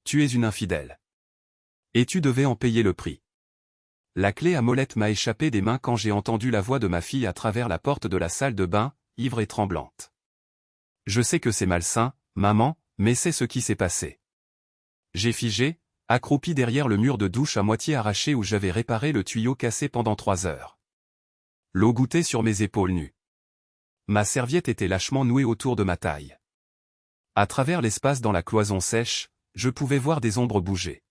tu es une infidèle. Et tu devais en payer le prix. La clé à molette m'a échappé des mains quand j'ai entendu la voix de ma fille à travers la porte de la salle de bain, ivre et tremblante. Je sais que c'est malsain, maman, mais c'est ce qui s'est passé. J'ai figé, accroupi derrière le mur de douche à moitié arraché où j'avais réparé le tuyau cassé pendant 3 heures. L'eau gouttait sur mes épaules nues. Ma serviette était lâchement nouée autour de ma taille. À travers l'espace dans la cloison sèche, je pouvais voir des ombres bouger.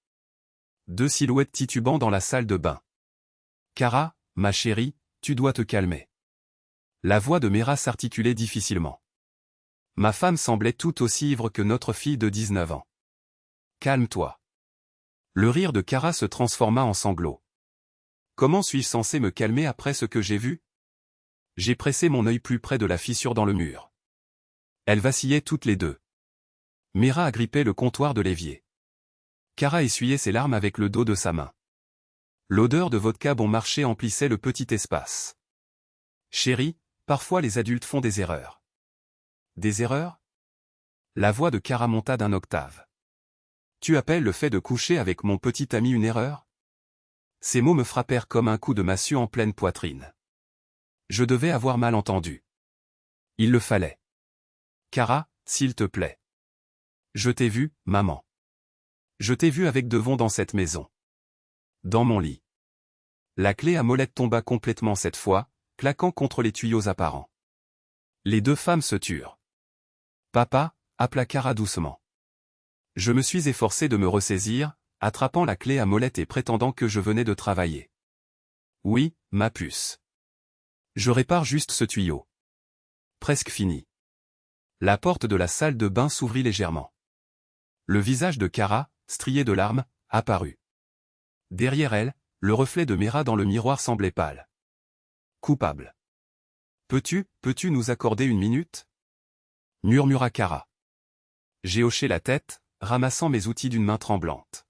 2 silhouettes titubant dans la salle de bain. Kara, ma chérie, tu dois te calmer. La voix de Mera s'articulait difficilement. Ma femme semblait tout aussi ivre que notre fille de 19 ans. Calme-toi. Le rire de Kara se transforma en sanglots. Comment suis-je censé me calmer après ce que j'ai vu? J'ai pressé mon œil plus près de la fissure dans le mur. Elles vacillaient toutes les deux. Mera agrippait le comptoir de l'évier. Kara essuyait ses larmes avec le dos de sa main. L'odeur de vodka bon marché emplissait le petit espace. Chérie, parfois les adultes font des erreurs. Des erreurs? La voix de Kara monta d'un octave. Tu appelles le fait de coucher avec mon petit ami une erreur? Ces mots me frappèrent comme un coup de massue en pleine poitrine. Je devais avoir mal entendu. Il le fallait. Kara, s'il te plaît. Je t'ai vu, maman. Je t'ai vu avec Devon dans cette maison. Dans mon lit. La clé à molette tomba complètement cette fois, claquant contre les tuyaux apparents. Les 2 femmes se turent. Papa, appela Kara doucement. Je me suis efforcé de me ressaisir, attrapant la clé à molette et prétendant que je venais de travailler. Oui, ma puce. Je répare juste ce tuyau. Presque fini. La porte de la salle de bain s'ouvrit légèrement. Le visage de Kara, strié de larmes, apparut. Derrière elle, le reflet de Mera dans le miroir semblait pâle. Coupable. Peux-tu nous accorder une minute? Murmura Kara. J'ai hoché la tête, ramassant mes outils d'une main tremblante.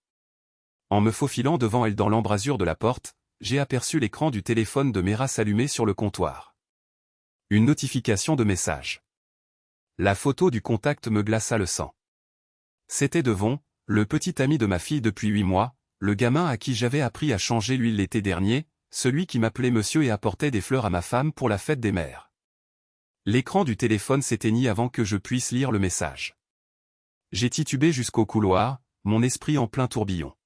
En me faufilant devant elle dans l'embrasure de la porte, j'ai aperçu l'écran du téléphone de Mera s'allumer sur le comptoir. Une notification de message. La photo du contact me glaça le sang. C'était Devon, le petit ami de ma fille depuis 8 mois, le gamin à qui j'avais appris à changer l'huile l'été dernier, celui qui m'appelait monsieur et apportait des fleurs à ma femme pour la fête des mères. L'écran du téléphone s'éteignit avant que je puisse lire le message. J'ai titubé jusqu'au couloir, mon esprit en plein tourbillon.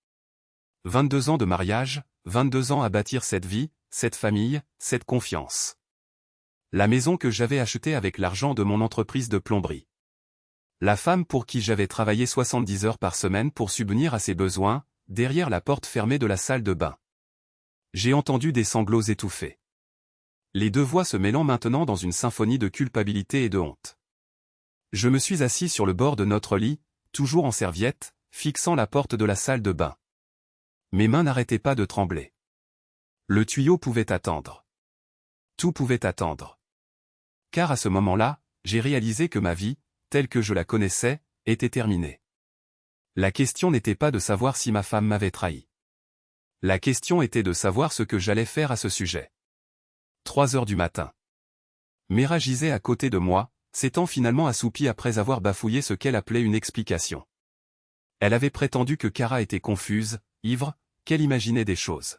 22 ans de mariage, 22 ans à bâtir cette vie, cette famille, cette confiance. La maison que j'avais achetée avec l'argent de mon entreprise de plomberie. La femme pour qui j'avais travaillé 70 heures par semaine pour subvenir à ses besoins, derrière la porte fermée de la salle de bain. J'ai entendu des sanglots étouffés. Les 2 voix se mêlant maintenant dans une symphonie de culpabilité et de honte. Je me suis assis sur le bord de notre lit, toujours en serviette, fixant la porte de la salle de bain. Mes mains n'arrêtaient pas de trembler. Le tuyau pouvait attendre. Tout pouvait attendre. Car à ce moment-là, j'ai réalisé que ma vie, telle que je la connaissais, était terminée. La question n'était pas de savoir si ma femme m'avait trahi. La question était de savoir ce que j'allais faire à ce sujet. 3 heures du matin. Mera gisait à côté de moi, s'étant finalement assoupie après avoir bafouillé ce qu'elle appelait une explication. Elle avait prétendu que Kara était confuse, ivre, qu'elle imaginait des choses.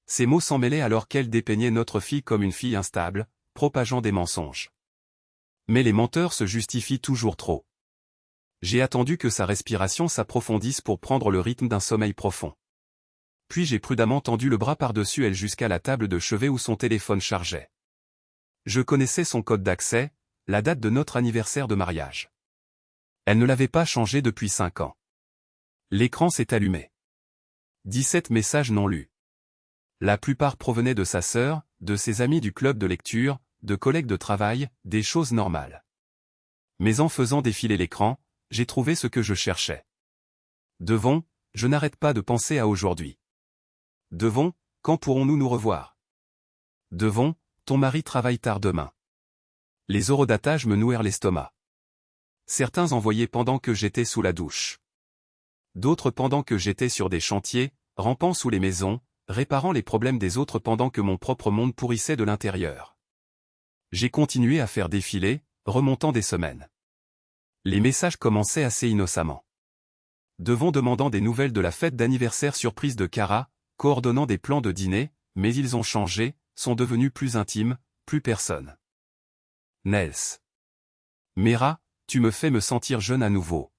Ces mots s'en mêlaient alors qu'elle dépeignait notre fille comme une fille instable, propageant des mensonges. Mais les menteurs se justifient toujours trop. J'ai attendu que sa respiration s'approfondisse pour prendre le rythme d'un sommeil profond. Puis j'ai prudemment tendu le bras par-dessus elle jusqu'à la table de chevet où son téléphone chargeait. Je connaissais son code d'accès, la date de notre anniversaire de mariage. Elle ne l'avait pas changé depuis 5 ans. L'écran s'est allumé. 17 messages non lus. La plupart provenaient de sa sœur, de ses amis du club de lecture, de collègues de travail, des choses normales. Mais en faisant défiler l'écran, j'ai trouvé ce que je cherchais. Devon, je n'arrête pas de penser à aujourd'hui. Devon, quand pourrons-nous nous revoir? Devon, ton mari travaille tard demain. Les horodatage me nouèrent l'estomac. Certains envoyés pendant que j'étais sous la douche. D'autres pendant que j'étais sur des chantiers, rampant sous les maisons, réparant les problèmes des autres pendant que mon propre monde pourrissait de l'intérieur. J'ai continué à faire défiler, remontant des semaines. Les messages commençaient assez innocemment. Devon demandant des nouvelles de la fête d'anniversaire surprise de Kara, coordonnant des plans de dîner, mais ils ont changé, sont devenus plus intimes, plus personne. Nels. Mera, tu me fais me sentir jeune à nouveau.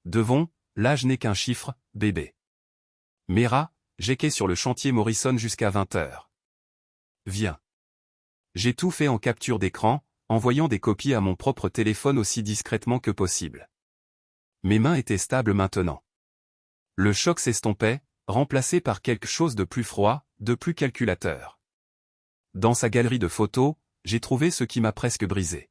Devon, l'âge n'est qu'un chiffre, bébé. Mera, j'étais sur le chantier Morrison jusqu'à 20h. Viens. J'ai tout fait en capture d'écran, envoyant des copies à mon propre téléphone aussi discrètement que possible. Mes mains étaient stables maintenant. Le choc s'estompait, remplacé par quelque chose de plus froid, de plus calculateur. Dans sa galerie de photos, j'ai trouvé ce qui m'a presque brisé.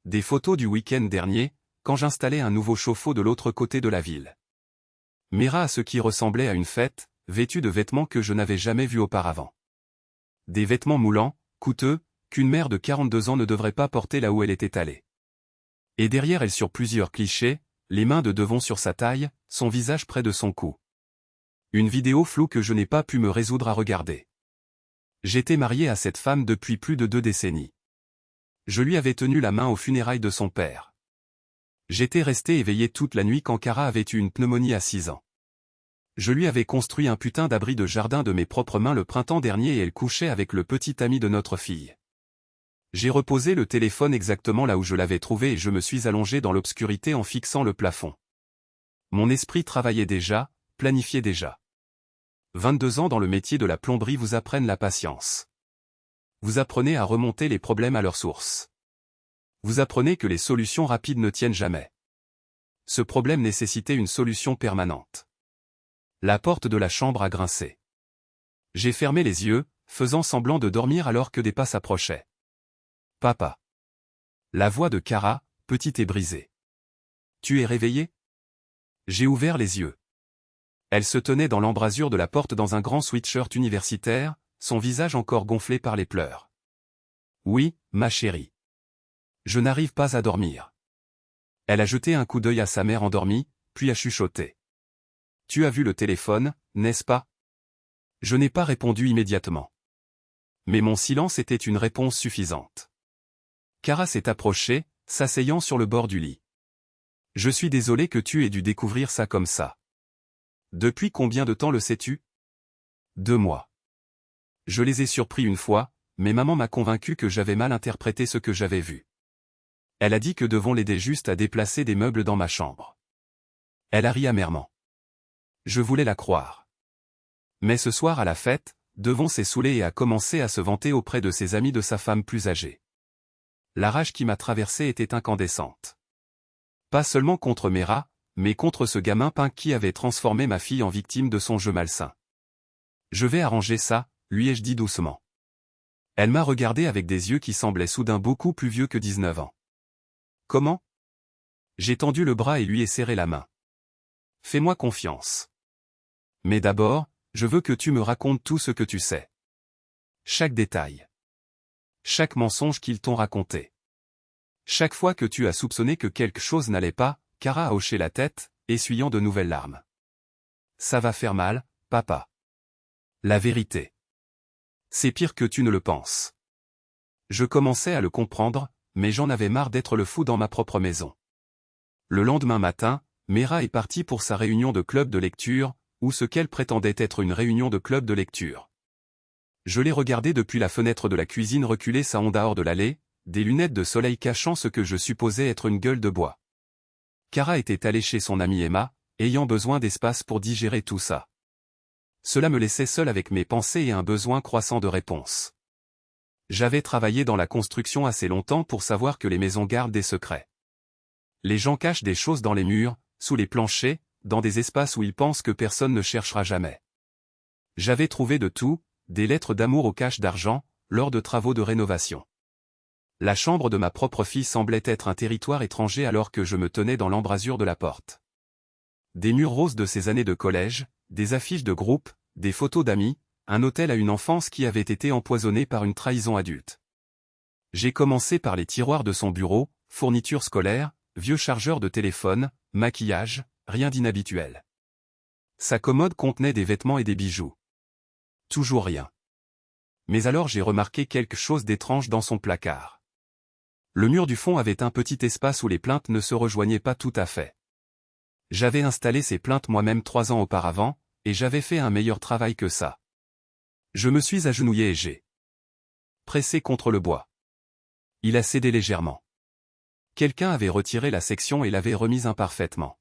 Des photos du week-end dernier, quand j'installais un nouveau chauffe-eau de l'autre côté de la ville. Mera à ce qui ressemblait à une fête, vêtue de vêtements que je n'avais jamais vus auparavant. Des vêtements moulants, coûteux, qu'une mère de 42 ans ne devrait pas porter là où elle était allée. Et derrière elle sur plusieurs clichés, les mains de Devon sur sa taille, son visage près de son cou. Une vidéo floue que je n'ai pas pu me résoudre à regarder. J'étais marié à cette femme depuis plus de 2 décennies. Je lui avais tenu la main aux funérailles de son père. J'étais resté éveillé toute la nuit quand Kara avait eu une pneumonie à 6 ans. Je lui avais construit un putain d'abri de jardin de mes propres mains le printemps dernier et elle couchait avec le petit ami de notre fille. J'ai reposé le téléphone exactement là où je l'avais trouvé et je me suis allongé dans l'obscurité en fixant le plafond. Mon esprit travaillait déjà, planifiait déjà. 22 ans dans le métier de la plomberie vous apprennent la patience. Vous apprenez à remonter les problèmes à leur source. Vous apprenez que les solutions rapides ne tiennent jamais. Ce problème nécessitait une solution permanente. La porte de la chambre a grincé. J'ai fermé les yeux, faisant semblant de dormir alors que des pas s'approchaient. Papa. La voix de Kara, petite et brisée. Tu es réveillé? J'ai ouvert les yeux. Elle se tenait dans l'embrasure de la porte dans un grand sweatshirt universitaire, son visage encore gonflé par les pleurs. Oui, ma chérie. Je n'arrive pas à dormir. Elle a jeté un coup d'œil à sa mère endormie, puis a chuchoté. Tu as vu le téléphone, n'est-ce pas? Je n'ai pas répondu immédiatement. Mais mon silence était une réponse suffisante. Kara s'est approchée, s'asseyant sur le bord du lit. Je suis désolé que tu aies dû découvrir ça comme ça. Depuis combien de temps le sais-tu? 2 mois. Je les ai surpris une fois, mais maman m'a convaincu que j'avais mal interprété ce que j'avais vu. Elle a dit que Devon l'aidait juste à déplacer des meubles dans ma chambre. Elle a ri amèrement. Je voulais la croire. Mais ce soir à la fête, Devon s'est saoulé et a commencé à se vanter auprès de ses amis de sa femme plus âgée. La rage qui m'a traversé était incandescente. Pas seulement contre Mera, mais contre ce gamin peint qui avait transformé ma fille en victime de son jeu malsain. Je vais arranger ça, lui ai-je dit doucement. Elle m'a regardé avec des yeux qui semblaient soudain beaucoup plus vieux que 19 ans. Comment? J'ai tendu le bras et lui ai serré la main. Fais-moi confiance. Mais d'abord, je veux que tu me racontes tout ce que tu sais. Chaque détail. Chaque mensonge qu'ils t'ont raconté. Chaque fois que tu as soupçonné que quelque chose n'allait pas, Kara a hoché la tête, essuyant de nouvelles larmes. Ça va faire mal, papa. La vérité. C'est pire que tu ne le penses. Je commençais à le comprendre, mais j'en avais marre d'être le fou dans ma propre maison. Le lendemain matin, Mera est partie pour sa réunion de club de lecture, ou ce qu'elle prétendait être une réunion de club de lecture. Je l'ai regardée depuis la fenêtre de la cuisine reculer sa Honda hors de l'allée, des lunettes de soleil cachant ce que je supposais être une gueule de bois. Kara était allée chez son amie Emma, ayant besoin d'espace pour digérer tout ça. Cela me laissait seul avec mes pensées et un besoin croissant de réponse. J'avais travaillé dans la construction assez longtemps pour savoir que les maisons gardent des secrets. Les gens cachent des choses dans les murs, sous les planchers, dans des espaces où ils pensent que personne ne cherchera jamais. J'avais trouvé de tout, des lettres d'amour au cache d'argent, lors de travaux de rénovation. La chambre de ma propre fille semblait être un territoire étranger alors que je me tenais dans l'embrasure de la porte. Des murs roses de ces années de collège, des affiches de groupe, des photos d'amis, un hôtel à une enfance qui avait été empoisonnée par une trahison adulte. J'ai commencé par les tiroirs de son bureau, fournitures scolaires, vieux chargeurs de téléphone, maquillage, rien d'inhabituel. Sa commode contenait des vêtements et des bijoux. Toujours rien. Mais alors j'ai remarqué quelque chose d'étrange dans son placard. Le mur du fond avait un petit espace où les plaintes ne se rejoignaient pas tout à fait. J'avais installé ces plaintes moi-même 3 ans auparavant, et j'avais fait un meilleur travail que ça. Je me suis agenouillé et j'ai pressé contre le bois. Il a cédé légèrement. Quelqu'un avait retiré la section et l'avait remise imparfaitement.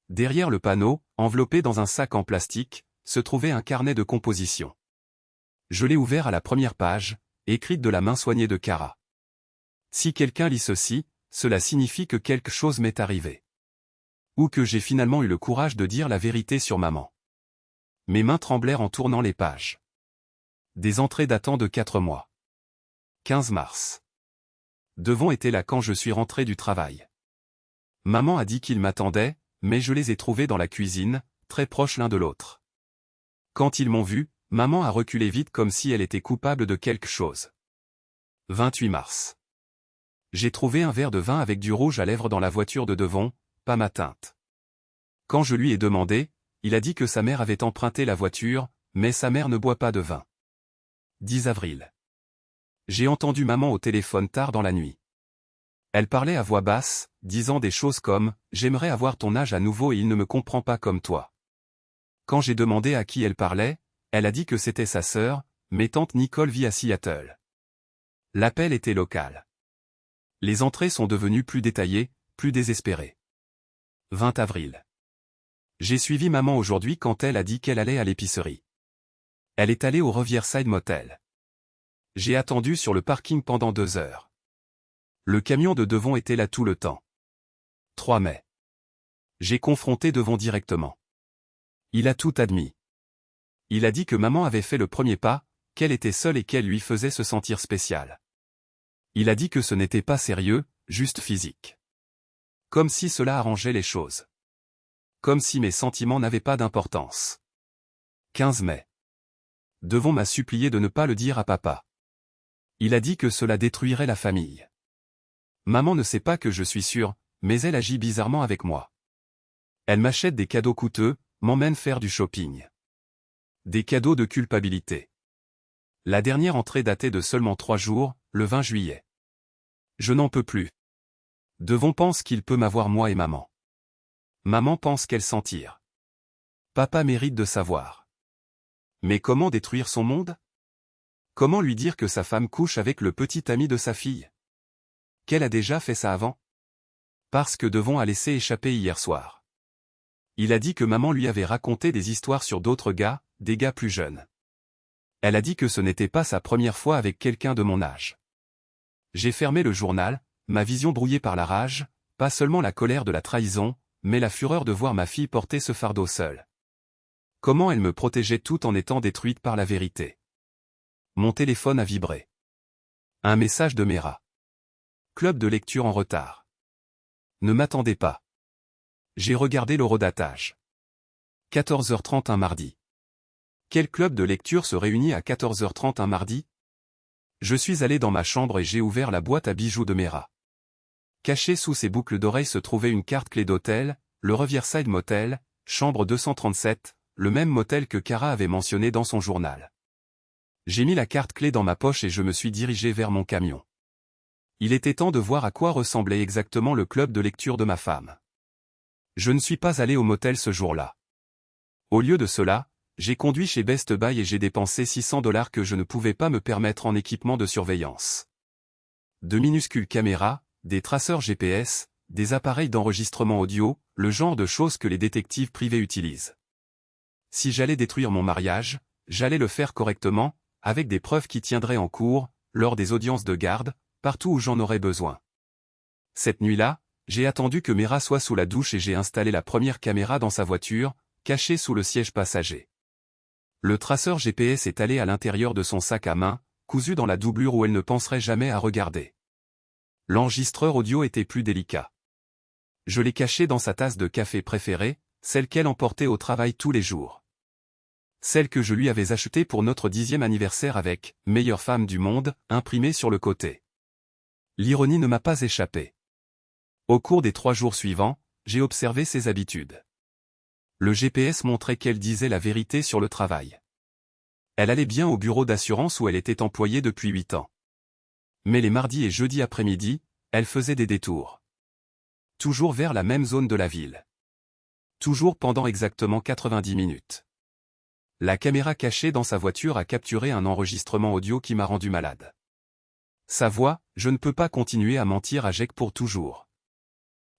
Derrière le panneau, enveloppé dans un sac en plastique, se trouvait un carnet de composition. Je l'ai ouvert à la première page, écrite de la main soignée de Kara. Si quelqu'un lit ceci, cela signifie que quelque chose m'est arrivé. Ou que j'ai finalement eu le courage de dire la vérité sur maman. Mes mains tremblèrent en tournant les pages. Des entrées datant de 4 mois. 15 mars. Devon était là quand je suis rentré du travail. Maman a dit qu'il m'attendait, mais je les ai trouvés dans la cuisine, très proches l'un de l'autre. Quand ils m'ont vu, maman a reculé vite comme si elle était coupable de quelque chose. 28 mars. J'ai trouvé un verre de vin avec du rouge à lèvres dans la voiture de Devon, pas ma teinte. Quand je lui ai demandé, il a dit que sa mère avait emprunté la voiture, mais sa mère ne boit pas de vin. 10 avril. J'ai entendu maman au téléphone tard dans la nuit. Elle parlait à voix basse, disant des choses comme « J'aimerais avoir ton âge à nouveau et il ne me comprend pas comme toi ». Quand j'ai demandé à qui elle parlait, elle a dit que c'était sa sœur, mais tante Nicole vit à Seattle. L'appel était local. Les entrées sont devenues plus détaillées, plus désespérées. 20 avril. J'ai suivi maman aujourd'hui quand elle a dit qu'elle allait à l'épicerie. Elle est allée au Riverside Motel. J'ai attendu sur le parking pendant 2 heures. Le camion de Devon était là tout le temps. 3 mai. J'ai confronté Devon directement. Il a tout admis. Il a dit que maman avait fait le premier pas, qu'elle était seule et qu'elle lui faisait se sentir spécial. Il a dit que ce n'était pas sérieux, juste physique. Comme si cela arrangeait les choses. Comme si mes sentiments n'avaient pas d'importance. 15 mai. Devon m'a supplié de ne pas le dire à papa. Il a dit que cela détruirait la famille. Maman ne sait pas que je suis sûr, mais elle agit bizarrement avec moi. Elle m'achète des cadeaux coûteux, m'emmène faire du shopping. Des cadeaux de culpabilité. La dernière entrée datait de seulement 3 jours, le 20 juillet. Je n'en peux plus. Devon pense qu'il peut m'avoir moi et maman. Maman pense qu'elle s'en tire. Papa mérite de savoir. Mais comment détruire son monde? Comment lui dire que sa femme couche avec le petit ami de sa fille? Qu'elle a déjà fait ça avant? Parce que Devon a laissé échapper hier soir. Il a dit que maman lui avait raconté des histoires sur d'autres gars, des gars plus jeunes. Elle a dit que ce n'était pas sa première fois avec quelqu'un de mon âge. J'ai fermé le journal, ma vision brouillée par la rage, pas seulement la colère de la trahison, mais la fureur de voir ma fille porter ce fardeau seule. Comment elle me protégeait tout en étant détruite par la vérité. Mon téléphone a vibré. Un message de Mera. Club de lecture en retard. Ne m'attendez pas. J'ai regardé l'horodatage. 14h30 un mardi. Quel club de lecture se réunit à 14h30 un mardi? Je suis allé dans ma chambre et j'ai ouvert la boîte à bijoux de Mera. Cachée sous ses boucles d'oreilles se trouvait une carte clé d'hôtel, le Riverside Motel, chambre 237, le même motel que Kara avait mentionné dans son journal. J'ai mis la carte clé dans ma poche et je me suis dirigé vers mon camion. Il était temps de voir à quoi ressemblait exactement le club de lecture de ma femme. Je ne suis pas allé au motel ce jour-là. Au lieu de cela, j'ai conduit chez Best Buy et j'ai dépensé $600 que je ne pouvais pas me permettre en équipement de surveillance. De minuscules caméras, des traceurs GPS, des appareils d'enregistrement audio, le genre de choses que les détectives privés utilisent. Si j'allais détruire mon mariage, j'allais le faire correctement, avec des preuves qui tiendraient en cours, lors des audiences de garde, partout où j'en aurais besoin. Cette nuit-là, j'ai attendu que Mera soit sous la douche et j'ai installé la première caméra dans sa voiture, cachée sous le siège passager. Le traceur GPS est allé à l'intérieur de son sac à main, cousu dans la doublure où elle ne penserait jamais à regarder. L'enregistreur audio était plus délicat. Je l'ai caché dans sa tasse de café préférée, celle qu'elle emportait au travail tous les jours. Celle que je lui avais achetée pour notre 10e anniversaire avec « Meilleure femme du monde » imprimée sur le côté. L'ironie ne m'a pas échappé. Au cours des 3 jours suivants, j'ai observé ses habitudes. Le GPS montrait qu'elle disait la vérité sur le travail. Elle allait bien au bureau d'assurance où elle était employée depuis 8 ans. Mais les mardis et jeudis après-midi, elle faisait des détours. Toujours vers la même zone de la ville. toujours pendant exactement 90 minutes. La caméra cachée dans sa voiture a capturé un enregistrement audio qui m'a rendu malade. Sa voix, je ne peux pas continuer à mentir à Jake pour toujours.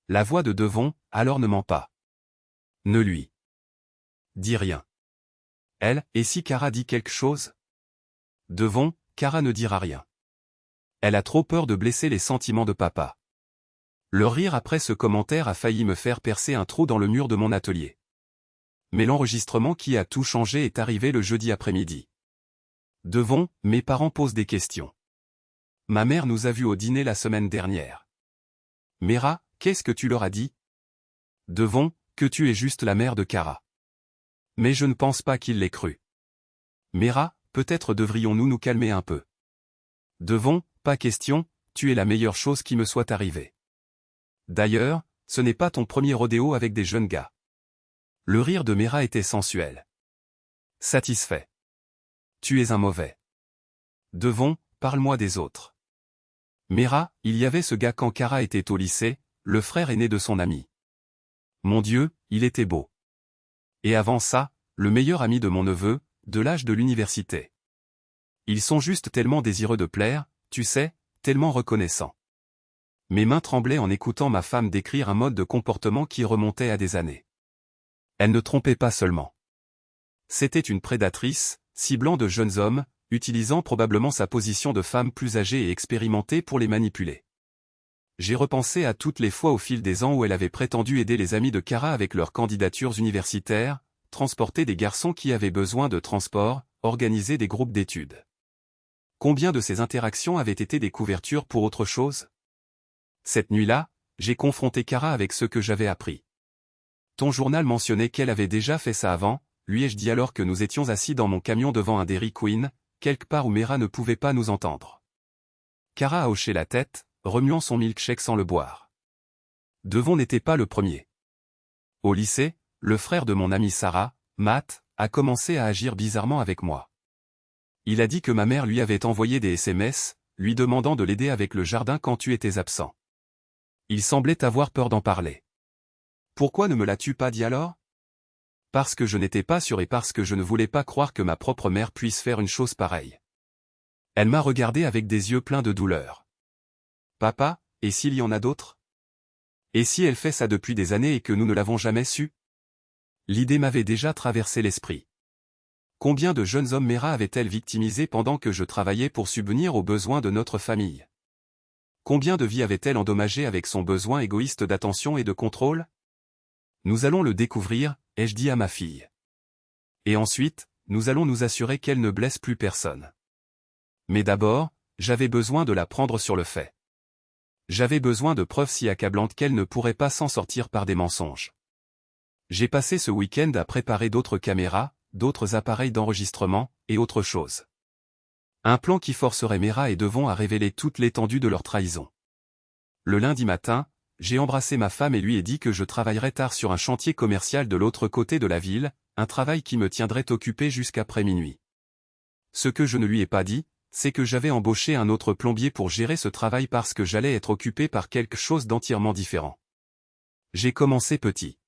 La voix de Devon, alors ne ment pas. Ne lui dis rien. Elle, et si Kara dit quelque chose? Devon, Kara ne dira rien. Elle a trop peur de blesser les sentiments de papa. Le rire après ce commentaire a failli me faire percer un trou dans le mur de mon atelier. Mais l'enregistrement qui a tout changé est arrivé le jeudi après-midi. Devon, mes parents posent des questions. Ma mère nous a vus au dîner la semaine dernière. Mera, qu'est-ce que tu leur as dit? Devon, que tu es juste la mère de Kara. Mais je ne pense pas qu'il l'ait cru. Mera, peut-être devrions-nous nous calmer un peu. Devon, pas question, tu es la meilleure chose qui me soit arrivée. D'ailleurs, ce n'est pas ton premier rodéo avec des jeunes gars. Le rire de Mera était sensuel. Satisfait. Tu es un mauvais. Devon, parle-moi des autres. Mera, il y avait ce gars quand Kara était au lycée, le frère aîné de son ami. Mon Dieu, il était beau. Et avant ça, le meilleur ami de mon neveu, de l'âge de l'université. Ils sont juste tellement désireux de plaire, tu sais, tellement reconnaissants. Mes mains tremblaient en écoutant ma femme décrire un mode de comportement qui remontait à des années. Elle ne trompait pas seulement. C'était une prédatrice, ciblant de jeunes hommes, utilisant probablement sa position de femme plus âgée et expérimentée pour les manipuler. J'ai repensé à toutes les fois au fil des ans où elle avait prétendu aider les amis de Kara avec leurs candidatures universitaires, transporter des garçons qui avaient besoin de transport, organiser des groupes d'études. Combien de ces interactions avaient été des couvertures pour autre chose? Cette nuit-là, j'ai confronté Kara avec ce que j'avais appris. Ton journal mentionnait qu'elle avait déjà fait ça avant, lui ai-je dit alors que nous étions assis dans mon camion devant un Dairy Queen, quelque part où Mera ne pouvait pas nous entendre. Kara a hoché la tête, remuant son milkshake sans le boire. Devon n'était pas le premier. Au lycée, le frère de mon amie Sarah, Matt, a commencé à agir bizarrement avec moi. Il a dit que ma mère lui avait envoyé des SMS, lui demandant de l'aider avec le jardin quand tu étais absent. Il semblait avoir peur d'en parler. Pourquoi ne me l'as-tu pas dit alors? Parce que je n'étais pas sûr et parce que je ne voulais pas croire que ma propre mère puisse faire une chose pareille. Elle m'a regardé avec des yeux pleins de douleur. Papa, et s'il y en a d'autres? Et si elle fait ça depuis des années et que nous ne l'avons jamais su? L'idée m'avait déjà traversé l'esprit. Combien de jeunes hommes Mera avait-elle victimisé pendant que je travaillais pour subvenir aux besoins de notre famille? Combien de vies avait-elle endommagées avec son besoin égoïste d'attention et de contrôle? Nous allons le découvrir, ai-je dit à ma fille. Et ensuite, nous allons nous assurer qu'elle ne blesse plus personne. Mais d'abord, j'avais besoin de la prendre sur le fait. J'avais besoin de preuves si accablantes qu'elle ne pourrait pas s'en sortir par des mensonges. J'ai passé ce week-end à préparer d'autres caméras, d'autres appareils d'enregistrement, et autre chose. Un plan qui forcerait Mera et Devon à révéler toute l'étendue de leur trahison. Le lundi matin, j'ai embrassé ma femme et lui ai dit que je travaillerais tard sur un chantier commercial de l'autre côté de la ville, un travail qui me tiendrait occupé jusqu'après minuit. Ce que je ne lui ai pas dit, c'est que j'avais embauché un autre plombier pour gérer ce travail parce que j'allais être occupé par quelque chose d'entièrement différent. J'ai commencé petit.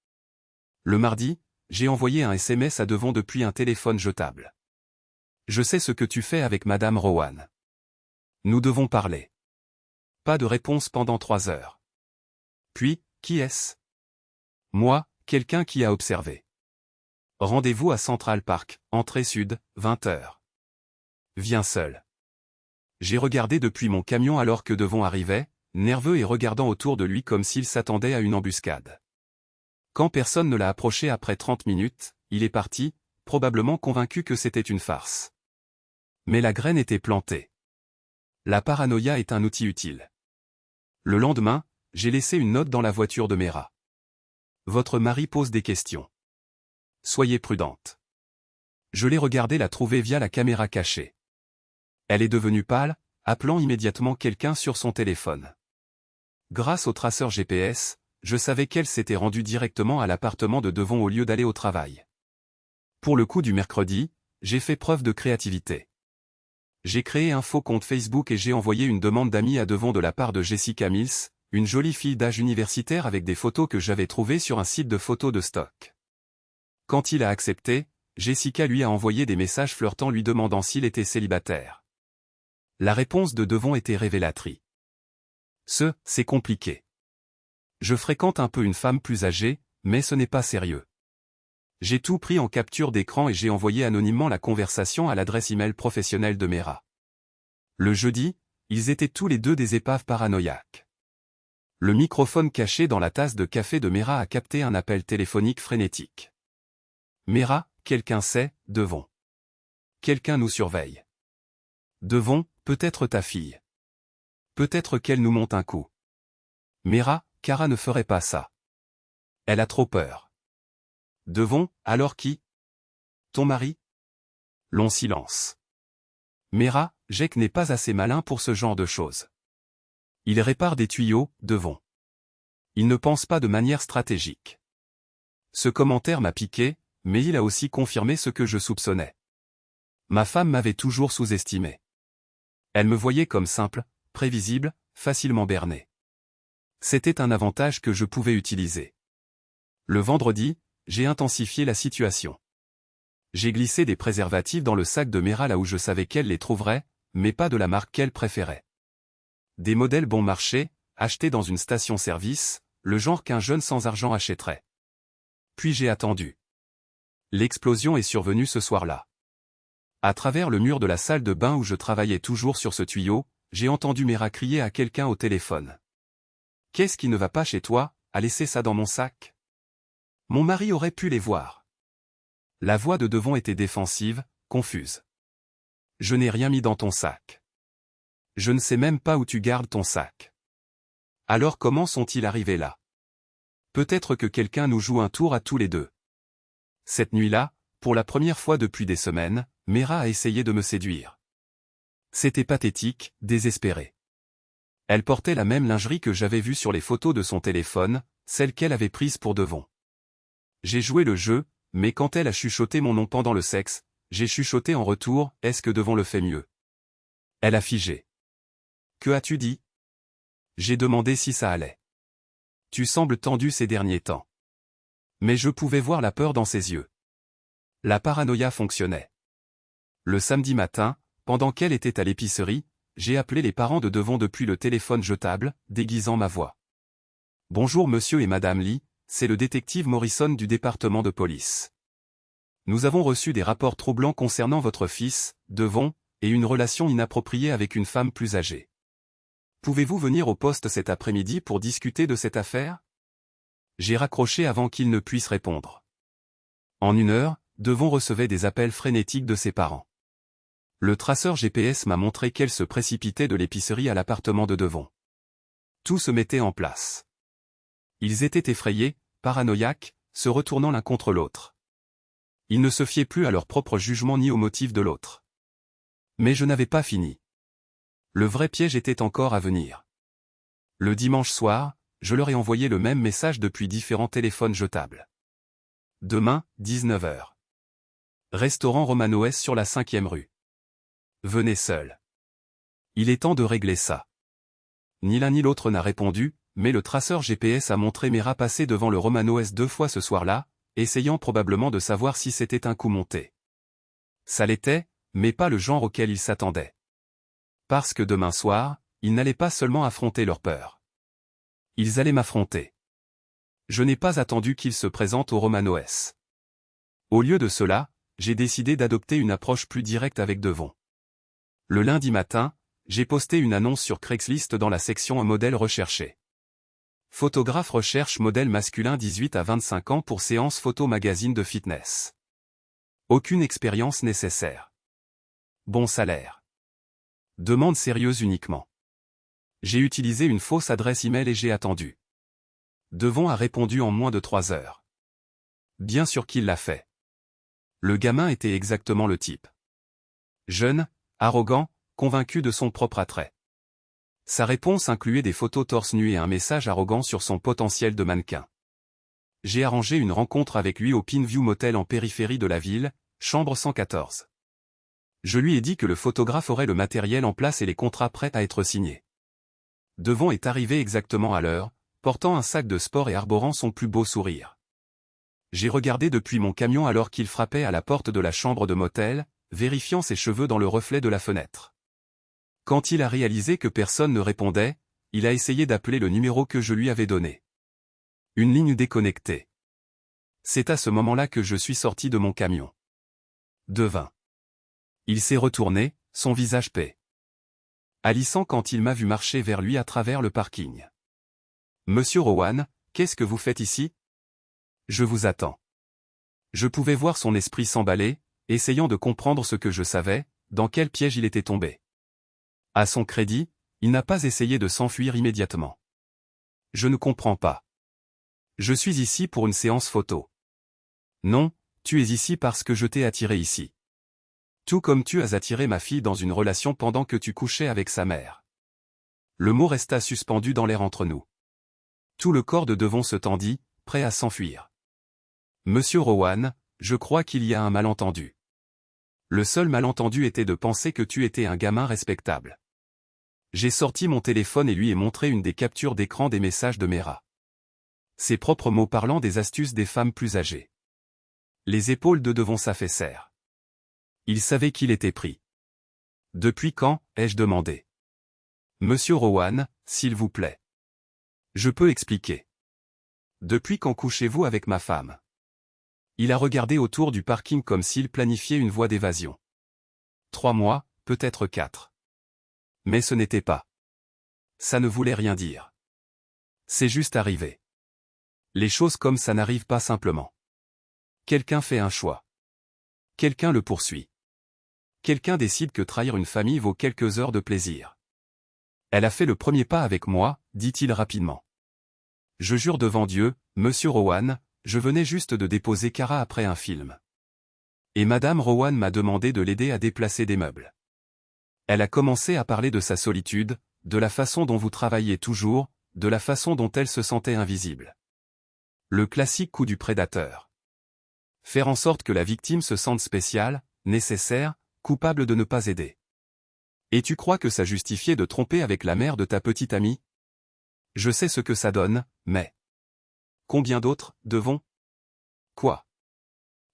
Le mardi, j'ai envoyé un SMS à Devon depuis un téléphone jetable. Je sais ce que tu fais avec Madame Rowan. Nous devons parler. Pas de réponse pendant 3 heures. Puis, qui est-ce? Moi, quelqu'un qui a observé. Rendez-vous à Central Park, entrée sud, 20 heures. Viens seul. J'ai regardé depuis mon camion alors que Devon arrivait, nerveux et regardant autour de lui comme s'il s'attendait à une embuscade. Quand personne ne l'a approché après 30 minutes, il est parti, probablement convaincu que c'était une farce. Mais la graine était plantée. La paranoïa est un outil utile. Le lendemain, j'ai laissé une note dans la voiture de Mera. Votre mari pose des questions. Soyez prudente. Je l'ai regardé la trouver via la caméra cachée. Elle est devenue pâle, appelant immédiatement quelqu'un sur son téléphone. Grâce au traceur GPS, je savais qu'elle s'était rendue directement à l'appartement de Devon au lieu d'aller au travail. Pour le coup du mercredi, j'ai fait preuve de créativité. J'ai créé un faux compte Facebook et j'ai envoyé une demande d'amis à Devon de la part de Jessica Mills, une jolie fille d'âge universitaire avec des photos que j'avais trouvées sur un site de photos de stock. Quand il a accepté, Jessica lui a envoyé des messages flirtant lui demandant s'il était célibataire. La réponse de Devon était révélatrice. C'est compliqué. Je fréquente un peu une femme plus âgée, mais ce n'est pas sérieux. J'ai tout pris en capture d'écran et j'ai envoyé anonymement la conversation à l'adresse email professionnelle de Mera. Le jeudi, ils étaient tous les deux des épaves paranoïaques. Le microphone caché dans la tasse de café de Mera a capté un appel téléphonique frénétique. Mera, quelqu'un sait, Devon. Quelqu'un nous surveille. Devon, peut-être ta fille. Peut-être qu'elle nous monte un coup. Mera, Kara ne ferait pas ça. Elle a trop peur. Devon, alors qui? Ton mari? Long silence. Mera, Jack n'est pas assez malin pour ce genre de choses. Il répare des tuyaux, Devon. Il ne pense pas de manière stratégique. Ce commentaire m'a piqué, mais il a aussi confirmé ce que je soupçonnais. Ma femme m'avait toujours sous-estimé. Elle me voyait comme simple, prévisible, facilement berné. C'était un avantage que je pouvais utiliser. Le vendredi, j'ai intensifié la situation. J'ai glissé des préservatifs dans le sac de Mera là où je savais qu'elle les trouverait, mais pas de la marque qu'elle préférait. Des modèles bon marché, achetés dans une station-service, le genre qu'un jeune sans argent achèterait. Puis j'ai attendu. L'explosion est survenue ce soir-là. À travers le mur de la salle de bain où je travaillais toujours sur ce tuyau, j'ai entendu Mera crier à quelqu'un au téléphone. « Qu'est-ce qui ne va pas chez toi, à laisser ça dans mon sac ?» Mon mari aurait pu les voir. La voix de Devon était défensive, confuse. « Je n'ai rien mis dans ton sac. Je ne sais même pas où tu gardes ton sac. Alors comment sont-ils arrivés là? Peut-être que quelqu'un nous joue un tour à tous les deux. » Cette nuit-là, pour la première fois depuis des semaines, Mera a essayé de me séduire. C'était pathétique, désespéré. Elle portait la même lingerie que j'avais vue sur les photos de son téléphone, celle qu'elle avait prise pour Devon. J'ai joué le jeu, mais quand elle a chuchoté mon nom pendant le sexe, j'ai chuchoté en retour, est-ce que Devon le fait mieux? Elle a figé. Que as-tu dit? J'ai demandé si ça allait. Tu sembles tendu ces derniers temps. Mais je pouvais voir la peur dans ses yeux. La paranoïa fonctionnait. Le samedi matin, pendant qu'elle était à l'épicerie, j'ai appelé les parents de Devon depuis le téléphone jetable, déguisant ma voix. Bonjour monsieur et madame Lee, c'est le détective Morrison du département de police. Nous avons reçu des rapports troublants concernant votre fils, Devon, et une relation inappropriée avec une femme plus âgée. Pouvez-vous venir au poste cet après-midi pour discuter de cette affaire? J'ai raccroché avant qu'il ne puisse répondre. En 1 heure, Devon recevait des appels frénétiques de ses parents. Le traceur GPS m'a montré qu'elle se précipitait de l'épicerie à l'appartement de Devon. Tout se mettait en place. Ils étaient effrayés, paranoïaques, se retournant l'un contre l'autre. Ils ne se fiaient plus à leur propre jugement ni au motif de l'autre. Mais je n'avais pas fini. Le vrai piège était encore à venir. Le dimanche soir, je leur ai envoyé le même message depuis différents téléphones jetables. Demain, 19h. Restaurant Romanoès sur la 5e rue. Venez seul. Il est temps de régler ça. Ni l'un ni l'autre n'a répondu, mais le traceur GPS a montré Mera passer devant le Romanoès 2 fois ce soir-là, essayant probablement de savoir si c'était un coup monté. Ça l'était, mais pas le genre auquel il s'attendait. Parce que demain soir, ils n'allaient pas seulement affronter leur peur. Ils allaient m'affronter. Je n'ai pas attendu qu'ils se présentent au Romanoès. Au lieu de cela, j'ai décidé d'adopter une approche plus directe avec Devon. Le lundi matin, j'ai posté une annonce sur Craigslist dans la section « Un modèle recherché ». Photographe recherche modèle masculin 18 à 25 ans pour séance photo magazine de fitness. Aucune expérience nécessaire. Bon salaire. Demande sérieuse uniquement. J'ai utilisé une fausse adresse email et j'ai attendu. Devon a répondu en moins de 3 heures. Bien sûr qu'il l'a fait. Le gamin était exactement le type. Jeune, arrogant, convaincu de son propre attrait. Sa réponse incluait des photos torse nu et un message arrogant sur son potentiel de mannequin. J'ai arrangé une rencontre avec lui au Pinview Motel en périphérie de la ville, chambre 114. Je lui ai dit que le photographe aurait le matériel en place et les contrats prêts à être signés. Devon est arrivé exactement à l'heure, portant un sac de sport et arborant son plus beau sourire. J'ai regardé depuis mon camion alors qu'il frappait à la porte de la chambre de motel, vérifiant ses cheveux dans le reflet de la fenêtre. Quand il a réalisé que personne ne répondait, il a essayé d'appeler le numéro que je lui avais donné. Une ligne déconnectée. C'est à ce moment-là que je suis sorti de mon camion. Devin. Il s'est retourné, son visage paix. Halissant quand il m'a vu marcher vers lui à travers le parking. Monsieur Rowan, qu'est-ce que vous faites ici? Je vous attends. Je pouvais voir son esprit s'emballer, essayant de comprendre ce que je savais, dans quel piège il était tombé. À son crédit, il n'a pas essayé de s'enfuir immédiatement. Je ne comprends pas. Je suis ici pour une séance photo. Non, tu es ici parce que je t'ai attiré ici. Tout comme tu as attiré ma fille dans une relation pendant que tu couchais avec sa mère. Le mot resta suspendu dans l'air entre nous. Tout le corps de Devon se tendit, prêt à s'enfuir. Monsieur Rowan, je crois qu'il y a un malentendu. Le seul malentendu était de penser que tu étais un gamin respectable. J'ai sorti mon téléphone et lui ai montré une des captures d'écran des messages de Mera. Ses propres mots parlant des astuces des femmes plus âgées. Les épaules de Devon s'affaissèrent. Il savait qu'il était pris. Depuis quand, ai-je demandé. Monsieur Rowan, s'il vous plaît. Je peux expliquer. Depuis quand couchez-vous avec ma femme? Il a regardé autour du parking comme s'il planifiait une voie d'évasion. 3 mois, peut-être 4. Mais ce n'était pas. Ça ne voulait rien dire. C'est juste arrivé. Les choses comme ça n'arrivent pas simplement. Quelqu'un fait un choix. Quelqu'un le poursuit. Quelqu'un décide que trahir une famille vaut quelques heures de plaisir. Elle a fait le premier pas avec moi, dit-il rapidement. Je jure devant Dieu, Monsieur Rowan, je venais juste de déposer Kara après un film. Et Madame Rowan m'a demandé de l'aider à déplacer des meubles. Elle a commencé à parler de sa solitude, de la façon dont vous travailliez toujours, de la façon dont elle se sentait invisible. Le classique coup du prédateur. Faire en sorte que la victime se sente spéciale, nécessaire, coupable de ne pas aider. Et tu crois que ça justifiait de tromper avec la mère de ta petite amie? Je sais ce que ça donne, mais... Combien d'autres, Devon? Quoi?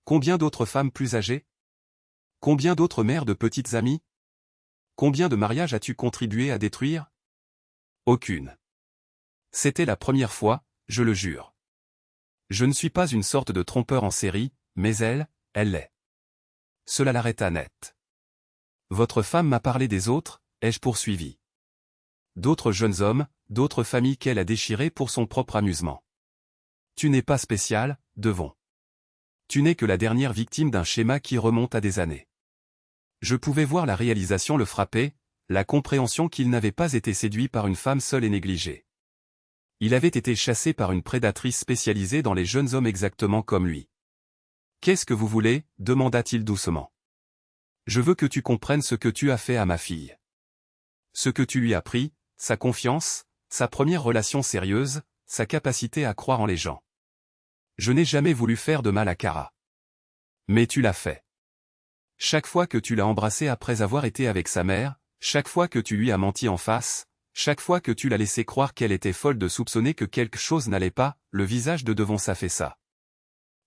Combien d'autres femmes plus âgées? Combien d'autres mères de petites amies? Combien de mariages as-tu contribué à détruire? Aucune. C'était la première fois, je le jure. Je ne suis pas une sorte de trompeur en série, mais elle l'est. Cela l'arrêta net. Votre femme m'a parlé des autres, ai-je poursuivi. D'autres jeunes hommes, d'autres familles qu'elle a déchirées pour son propre amusement. Tu n'es pas spécial, Devon. Tu n'es que la dernière victime d'un schéma qui remonte à des années. Je pouvais voir la réalisation le frapper, la compréhension qu'il n'avait pas été séduit par une femme seule et négligée. Il avait été chassé par une prédatrice spécialisée dans les jeunes hommes exactement comme lui. Qu'est-ce que vous voulez? Demanda-t-il doucement. Je veux que tu comprennes ce que tu as fait à ma fille. Ce que tu lui as pris, sa confiance, sa première relation sérieuse, sa capacité à croire en les gens. Je n'ai jamais voulu faire de mal à Kara. Mais tu l'as fait. Chaque fois que tu l'as embrassée après avoir été avec sa mère, chaque fois que tu lui as menti en face, chaque fois que tu l'as laissé croire qu'elle était folle de soupçonner que quelque chose n'allait pas, le visage de Devon s'affaissa.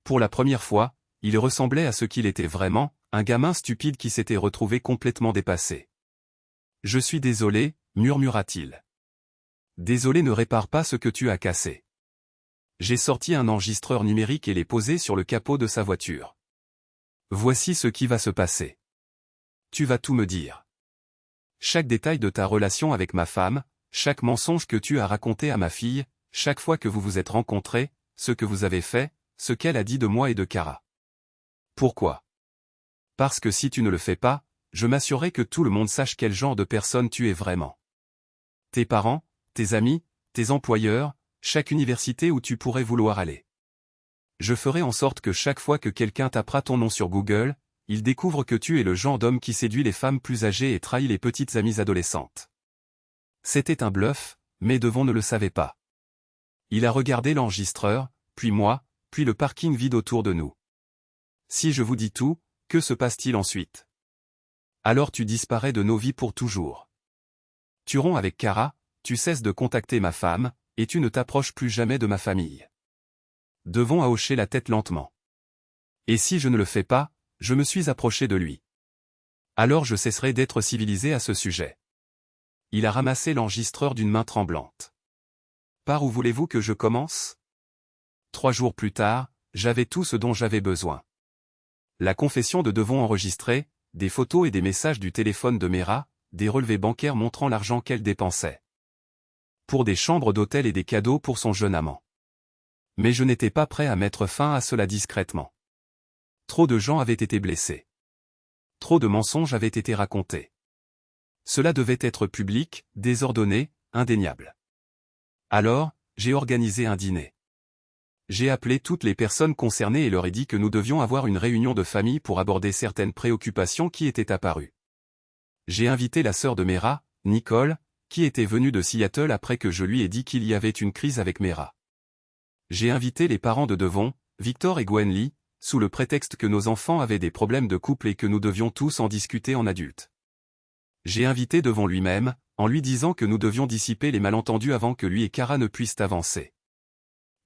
Pour la première fois, il ressemblait à ce qu'il était vraiment, un gamin stupide qui s'était retrouvé complètement dépassé. Je suis désolé, murmura-t-il. Désolé ne répare pas ce que tu as cassé. J'ai sorti un enregistreur numérique et l'ai posé sur le capot de sa voiture. Voici ce qui va se passer. Tu vas tout me dire. Chaque détail de ta relation avec ma femme, chaque mensonge que tu as raconté à ma fille, chaque fois que vous vous êtes rencontrés, ce que vous avez fait, ce qu'elle a dit de moi et de Kara. Pourquoi? Parce que si tu ne le fais pas, je m'assurerai que tout le monde sache quel genre de personne tu es vraiment. Tes parents, tes amis, tes employeurs, chaque université où tu pourrais vouloir aller. Je ferai en sorte que chaque fois que quelqu'un tapera ton nom sur Google, il découvre que tu es le genre d'homme qui séduit les femmes plus âgées et trahit les petites amies adolescentes. C'était un bluff, mais Devon ne le savait pas. Il a regardé l'enregistreur, puis moi, puis le parking vide autour de nous. Si je vous dis tout, que se passe-t-il ensuite? Alors tu disparais de nos vies pour toujours. Tu romps avec Kara, tu cesses de contacter ma femme, et tu ne t'approches plus jamais de ma famille. Devon a hoché la tête lentement. Et si je ne le fais pas, je me suis approché de lui. Alors je cesserai d'être civilisé à ce sujet. Il a ramassé l'enregistreur d'une main tremblante. Par où voulez-vous que je commence? 3 jours plus tard, j'avais tout ce dont j'avais besoin. La confession de Devon enregistrée, des photos et des messages du téléphone de Mera, des relevés bancaires montrant l'argent qu'elle dépensait. Pour des chambres d'hôtel et des cadeaux pour son jeune amant. Mais je n'étais pas prêt à mettre fin à cela discrètement. Trop de gens avaient été blessés. Trop de mensonges avaient été racontés. Cela devait être public, désordonné, indéniable. Alors, j'ai organisé un dîner. J'ai appelé toutes les personnes concernées et leur ai dit que nous devions avoir une réunion de famille pour aborder certaines préoccupations qui étaient apparues. J'ai invité la sœur de Mera, Nicole, qui était venue de Seattle après que je lui ai dit qu'il y avait une crise avec Mera. J'ai invité les parents de Devon, Victor et Gwen Lee, sous le prétexte que nos enfants avaient des problèmes de couple et que nous devions tous en discuter en adultes. J'ai invité Devon lui-même, en lui disant que nous devions dissiper les malentendus avant que lui et Cara ne puissent avancer.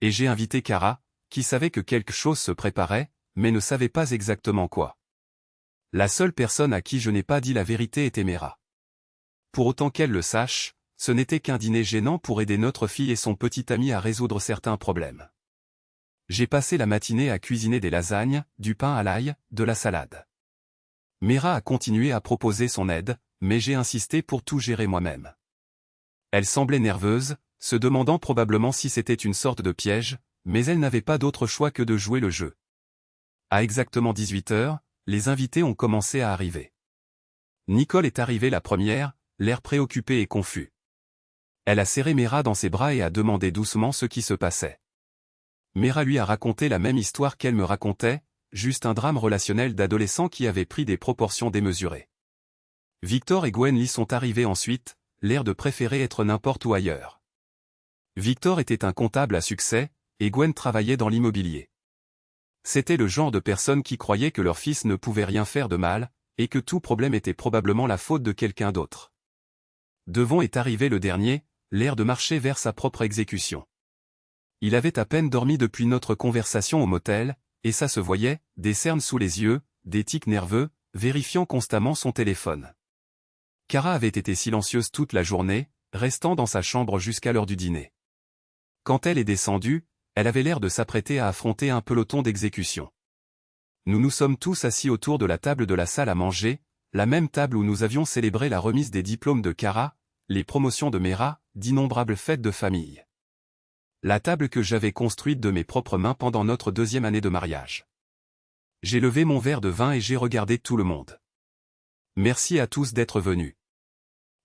Et j'ai invité Cara, qui savait que quelque chose se préparait, mais ne savait pas exactement quoi. La seule personne à qui je n'ai pas dit la vérité était Mera. Pour autant qu'elle le sache, ce n'était qu'un dîner gênant pour aider notre fille et son petit ami à résoudre certains problèmes. J'ai passé la matinée à cuisiner des lasagnes, du pain à l'ail, de la salade. Mera a continué à proposer son aide, mais j'ai insisté pour tout gérer moi-même. Elle semblait nerveuse, se demandant probablement si c'était une sorte de piège, mais elle n'avait pas d'autre choix que de jouer le jeu. À exactement 18 heures, les invités ont commencé à arriver. Nicole est arrivée la première, l'air préoccupé et confus. Elle a serré Mera dans ses bras et a demandé doucement ce qui se passait. Mera lui a raconté la même histoire qu'elle me racontait, juste un drame relationnel d'adolescent qui avait pris des proportions démesurées. Victor et Gwen Lee sont arrivés ensuite, l'air de préférer être n'importe où ailleurs. Victor était un comptable à succès, et Gwen travaillait dans l'immobilier. C'était le genre de personne qui croyait que leur fils ne pouvait rien faire de mal, et que tout problème était probablement la faute de quelqu'un d'autre. Devon est arrivé le dernier, l'air de marcher vers sa propre exécution. Il avait à peine dormi depuis notre conversation au motel, et ça se voyait, des cernes sous les yeux, des tics nerveux, vérifiant constamment son téléphone. Cara avait été silencieuse toute la journée, restant dans sa chambre jusqu'à l'heure du dîner. Quand elle est descendue, elle avait l'air de s'apprêter à affronter un peloton d'exécution. Nous nous sommes tous assis autour de la table de la salle à manger, la même table où nous avions célébré la remise des diplômes de Cara, les promotions de Mera, d'innombrables fêtes de famille. La table que j'avais construite de mes propres mains pendant notre 2e année de mariage. J'ai levé mon verre de vin et j'ai regardé tout le monde. Merci à tous d'être venus.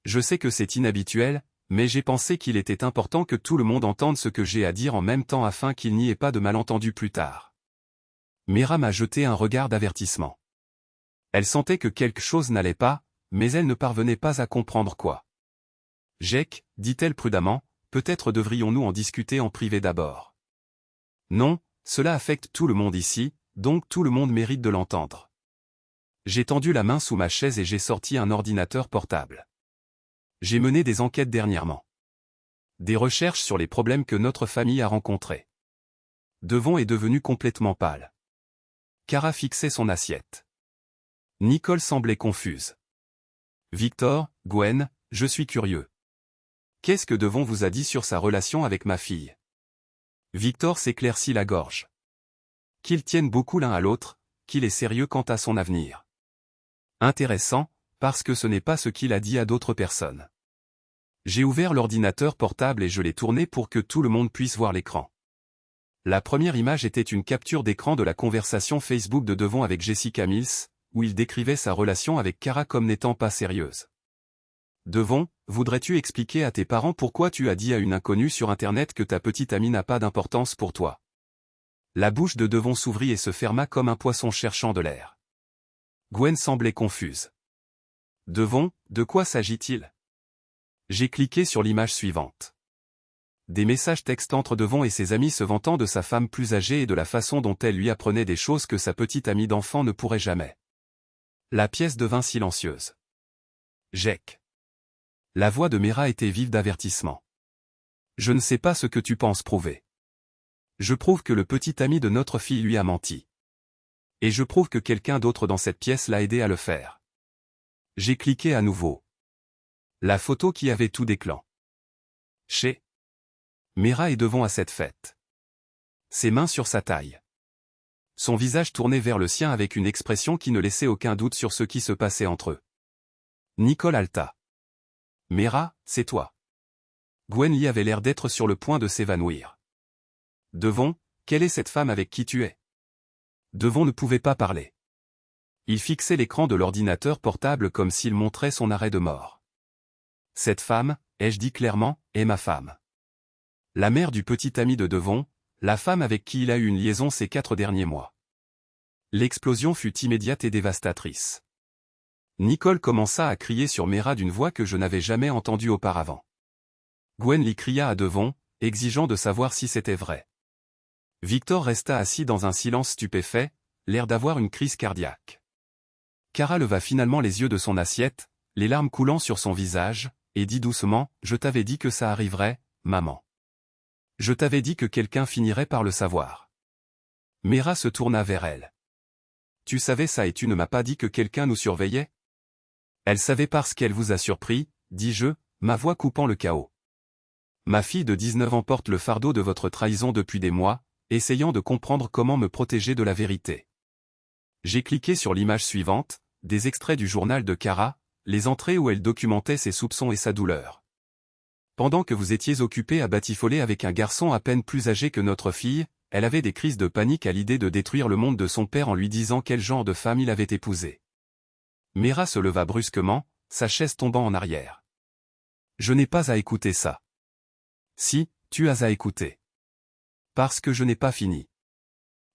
Je sais que c'est inhabituel, mais j'ai pensé qu'il était important que tout le monde entende ce que j'ai à dire en même temps afin qu'il n'y ait pas de malentendu plus tard. Mera m'a jeté un regard d'avertissement. Elle sentait que quelque chose n'allait pas, mais elle ne parvenait pas à comprendre quoi. « Jake, dit-elle prudemment, peut-être devrions-nous en discuter en privé d'abord. » Non, cela affecte tout le monde ici, donc tout le monde mérite de l'entendre. J'ai tendu la main sous ma chaise et j'ai sorti un ordinateur portable. J'ai mené des enquêtes dernièrement. Des recherches sur les problèmes que notre famille a rencontrés. Devon est devenu complètement pâle. Cara fixait son assiette. Nicole semblait confuse. Victor, Gwen, je suis curieux. Qu'est-ce que Devon vous a dit sur sa relation avec ma fille? Victor s'éclaircit la gorge. Qu'ils tiennent beaucoup l'un à l'autre, qu'il est sérieux quant à son avenir. Intéressant, parce que ce n'est pas ce qu'il a dit à d'autres personnes. J'ai ouvert l'ordinateur portable et je l'ai tourné pour que tout le monde puisse voir l'écran. La première image était une capture d'écran de la conversation Facebook de Devon avec Jessica Mills, où il décrivait sa relation avec Cara comme n'étant pas sérieuse. Devon, voudrais-tu expliquer à tes parents pourquoi tu as dit à une inconnue sur Internet que ta petite amie n'a pas d'importance pour toi? La bouche de Devon s'ouvrit et se ferma comme un poisson cherchant de l'air. Gwen semblait confuse. Devon, de quoi s'agit-il? J'ai cliqué sur l'image suivante. Des messages textes entre Devon et ses amis se vantant de sa femme plus âgée et de la façon dont elle lui apprenait des choses que sa petite amie d'enfant ne pourrait jamais. La pièce devint silencieuse. Jake. La voix de Mera était vive d'avertissement. Je ne sais pas ce que tu penses prouver. Je prouve que le petit ami de notre fille lui a menti. Et je prouve que quelqu'un d'autre dans cette pièce l'a aidé à le faire. J'ai cliqué à nouveau. La photo qui avait tout déclenché. Mera est devant à cette fête. Ses mains sur sa taille. Son visage tourné vers le sien avec une expression qui ne laissait aucun doute sur ce qui se passait entre eux. Nicole halta. Mera, c'est toi. Gwen Lee avait l'air d'être sur le point de s'évanouir. Devon, quelle est cette femme avec qui tu es? Devon ne pouvait pas parler. Il fixait l'écran de l'ordinateur portable comme s'il montrait son arrêt de mort. Cette femme, ai-je dit clairement, est ma femme. La mère du petit ami de Devon, la femme avec qui il a eu une liaison ces 4 derniers mois. L'explosion fut immédiate et dévastatrice. Nicole commença à crier sur Mera d'une voix que je n'avais jamais entendue auparavant. Gwen Lee cria à Devon, exigeant de savoir si c'était vrai. Victor resta assis dans un silence stupéfait, l'air d'avoir une crise cardiaque. Kara leva finalement les yeux de son assiette, les larmes coulant sur son visage, et dit doucement, « Je t'avais dit que ça arriverait, maman. Je t'avais dit que quelqu'un finirait par le savoir. » Mera se tourna vers elle. « Tu savais ça et tu ne m'as pas dit que quelqu'un nous surveillait ?» Elle savait parce qu'elle vous a surpris, dis-je, ma voix coupant le chaos. Ma fille de 19 ans porte le fardeau de votre trahison depuis des mois, essayant de comprendre comment me protéger de la vérité. J'ai cliqué sur l'image suivante, des extraits du journal de Kara, les entrées où elle documentait ses soupçons et sa douleur. Pendant que vous étiez occupé à batifoler avec un garçon à peine plus âgé que notre fille, elle avait des crises de panique à l'idée de détruire le monde de son père en lui disant quel genre de femme il avait épousé. Mera se leva brusquement, sa chaise tombant en arrière. Je n'ai pas à écouter ça. Si, tu as à écouter. Parce que je n'ai pas fini.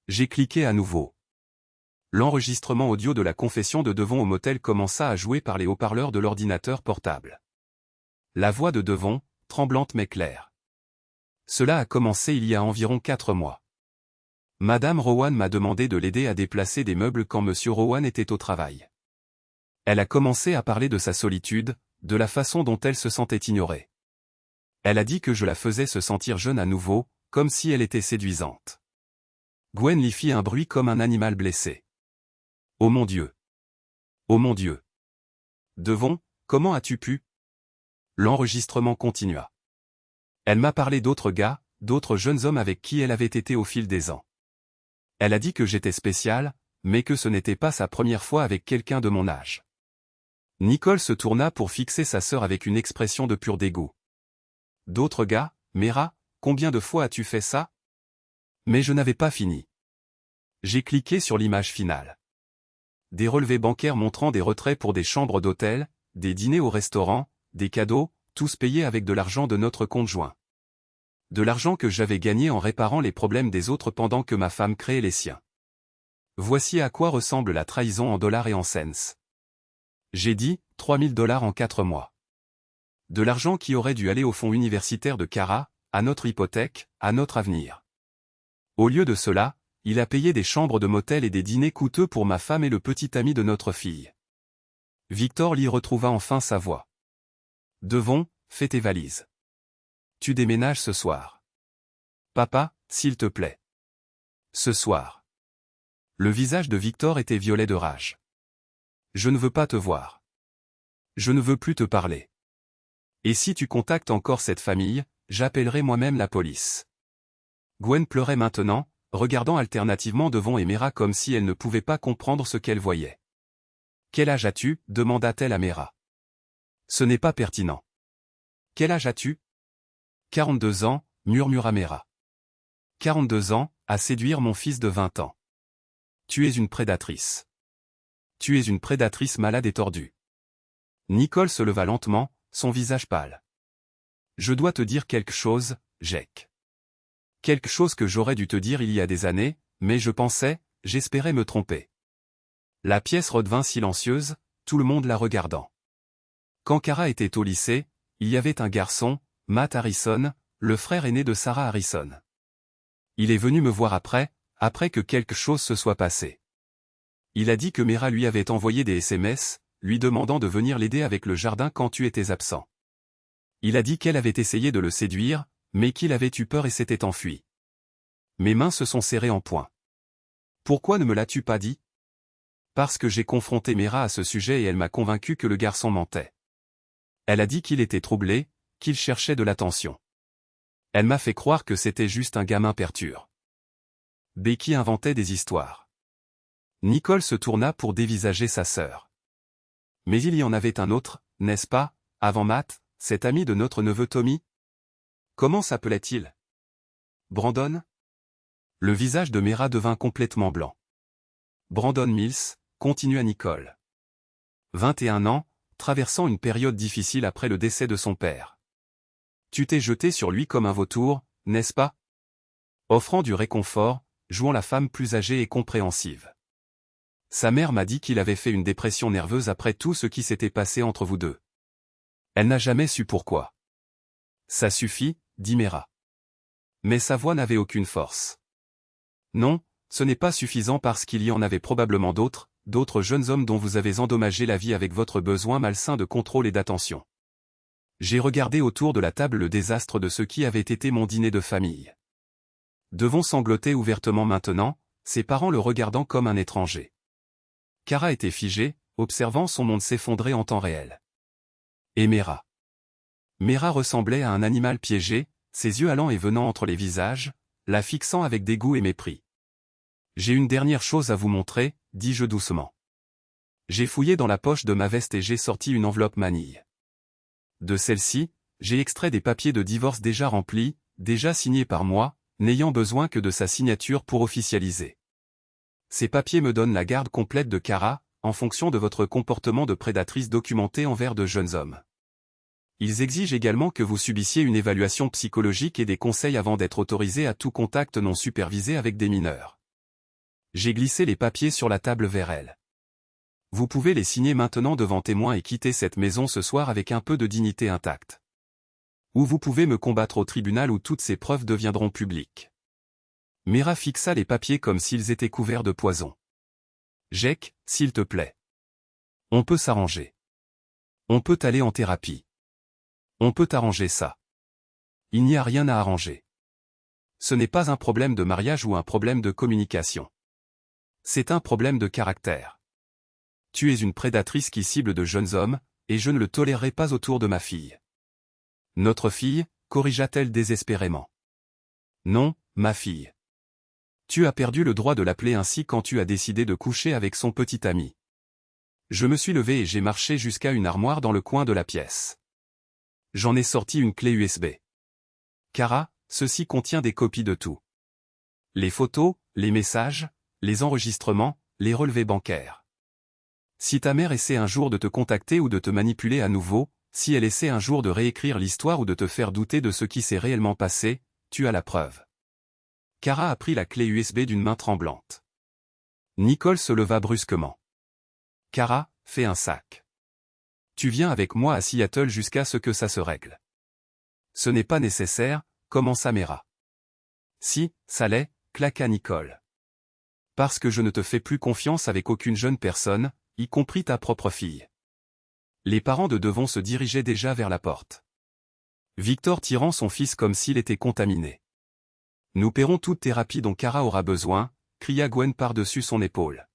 J'ai cliqué à nouveau. L'enregistrement audio de la confession de Devon au motel commença à jouer par les haut-parleurs de l'ordinateur portable. La voix de Devon, tremblante mais claire. Cela a commencé il y a environ 4 mois. Madame Rowan m'a demandé de l'aider à déplacer des meubles quand Monsieur Rowan était au travail. Elle a commencé à parler de sa solitude, de la façon dont elle se sentait ignorée. Elle a dit que je la faisais se sentir jeune à nouveau, comme si elle était séduisante. Gwen Lee fit un bruit comme un animal blessé. Oh mon Dieu! Oh mon Dieu! Devon, comment as-tu pu? L'enregistrement continua. Elle m'a parlé d'autres gars, d'autres jeunes hommes avec qui elle avait été au fil des ans. Elle a dit que j'étais spécial, mais que ce n'était pas sa première fois avec quelqu'un de mon âge. Nicole se tourna pour fixer sa sœur avec une expression de pur dégoût. D'autres gars, Mera, combien de fois as-tu fait ça? Mais je n'avais pas fini. J'ai cliqué sur l'image finale. Des relevés bancaires montrant des retraits pour des chambres d'hôtel, des dîners au restaurant, des cadeaux, tous payés avec de l'argent de notre compte joint. De l'argent que j'avais gagné en réparant les problèmes des autres pendant que ma femme créait les siens. Voici à quoi ressemble la trahison en dollars et en cents. J'ai dit, 3000 $ en 4 mois. De l'argent qui aurait dû aller au fonds universitaire de Kara, à notre hypothèque, à notre avenir. Au lieu de cela, il a payé des chambres de motel et des dîners coûteux pour ma femme et le petit ami de notre fille. Victor Lee retrouva enfin sa voix. Devon, fais tes valises. Tu déménages ce soir. Papa, s'il te plaît. Ce soir. Le visage de Victor était violet de rage. Je ne veux pas te voir. Je ne veux plus te parler. Et si tu contactes encore cette famille, j'appellerai moi-même la police. Gwen pleurait maintenant, regardant alternativement Devon et Mera comme si elle ne pouvait pas comprendre ce qu'elle voyait. Quel âge as-tu? Demanda-t-elle à Mera. Ce n'est pas pertinent. Quel âge as-tu? 42 ans, murmura Mera. 42 ans, à séduire mon fils de 20 ans. Tu es une prédatrice. Tu es une prédatrice malade et tordue. Nicole se leva lentement, son visage pâle. Je dois te dire quelque chose, Jake. Quelque chose que j'aurais dû te dire il y a des années, mais je pensais, j'espérais me tromper. La pièce redevint silencieuse, tout le monde la regardant. Quand Kara était au lycée, il y avait un garçon, Matt Harrison, le frère aîné de Sarah Harrison. Il est venu me voir après que quelque chose se soit passé. Il a dit que Mera lui avait envoyé des SMS, lui demandant de venir l'aider avec le jardin quand tu étais absent. Il a dit qu'elle avait essayé de le séduire, mais qu'il avait eu peur et s'était enfui. Mes mains se sont serrées en poing. Pourquoi ne me l'as-tu pas dit? Parce que j'ai confronté Mera à ce sujet et elle m'a convaincu que le garçon mentait. Elle a dit qu'il était troublé, qu'il cherchait de l'attention. Elle m'a fait croire que c'était juste un gamin perture. Becky inventait des histoires. Nicole se tourna pour dévisager sa sœur. Mais il y en avait un autre, n'est-ce pas, avant Matt, cet ami de notre neveu Tommy? Comment s'appelait-il? Brandon? Le visage de Mera devint complètement blanc. Brandon Mills, continua Nicole. 21 ans, traversant une période difficile après le décès de son père. Tu t'es jeté sur lui comme un vautour, n'est-ce pas? Offrant du réconfort, jouant la femme plus âgée et compréhensive. Sa mère m'a dit qu'il avait fait une dépression nerveuse après tout ce qui s'était passé entre vous deux. Elle n'a jamais su pourquoi. Ça suffit, dit Mera. Mais sa voix n'avait aucune force. Non, ce n'est pas suffisant parce qu'il y en avait probablement d'autres jeunes hommes dont vous avez endommagé la vie avec votre besoin malsain de contrôle et d'attention. J'ai regardé autour de la table le désastre de ce qui avait été mon dîner de famille. Devon sangloter ouvertement maintenant, ses parents le regardant comme un étranger. Kara était figée, observant son monde s'effondrer en temps réel. Et Mera. Mera ressemblait à un animal piégé, ses yeux allant et venant entre les visages, la fixant avec dégoût et mépris. J'ai une dernière chose à vous montrer, dis-je doucement. J'ai fouillé dans la poche de ma veste et j'ai sorti une enveloppe manille. De celle-ci, j'ai extrait des papiers de divorce déjà remplis, déjà signés par moi, n'ayant besoin que de sa signature pour officialiser. Ces papiers me donnent la garde complète de Kara, en fonction de votre comportement de prédatrice documenté envers de jeunes hommes. Ils exigent également que vous subissiez une évaluation psychologique et des conseils avant d'être autorisé à tout contact non supervisé avec des mineurs. J'ai glissé les papiers sur la table vers elle. Vous pouvez les signer maintenant devant témoins et quitter cette maison ce soir avec un peu de dignité intacte. Ou vous pouvez me combattre au tribunal où toutes ces preuves deviendront publiques. Mera fixa les papiers comme s'ils étaient couverts de poison. Jake, s'il te plaît. On peut s'arranger. On peut aller en thérapie. On peut arranger ça. Il n'y a rien à arranger. Ce n'est pas un problème de mariage ou un problème de communication. C'est un problème de caractère. Tu es une prédatrice qui cible de jeunes hommes, et je ne le tolérerai pas autour de ma fille. Notre fille, corrigea-t-elle désespérément. Non, ma fille. Tu as perdu le droit de l'appeler ainsi quand tu as décidé de coucher avec son petit ami. Je me suis levé et j'ai marché jusqu'à une armoire dans le coin de la pièce. J'en ai sorti une clé USB. Kara, ceci contient des copies de tout. Les photos, les messages, les enregistrements, les relevés bancaires. Si ta mère essaie un jour de te contacter ou de te manipuler à nouveau, si elle essaie un jour de réécrire l'histoire ou de te faire douter de ce qui s'est réellement passé, tu as la preuve. Kara a pris la clé USB d'une main tremblante. Nicole se leva brusquement. Kara, fais un sac. Tu viens avec moi à Seattle jusqu'à ce que ça se règle. Ce n'est pas nécessaire, commença Mera. Si, ça l'est, claqua Nicole. Parce que je ne te fais plus confiance avec aucune jeune personne, y compris ta propre fille. Les parents de Devon se dirigeaient déjà vers la porte. Victor tirant son fils comme s'il était contaminé. Nous paierons toute thérapie dont Kara aura besoin, cria Gwen par-dessus son épaule.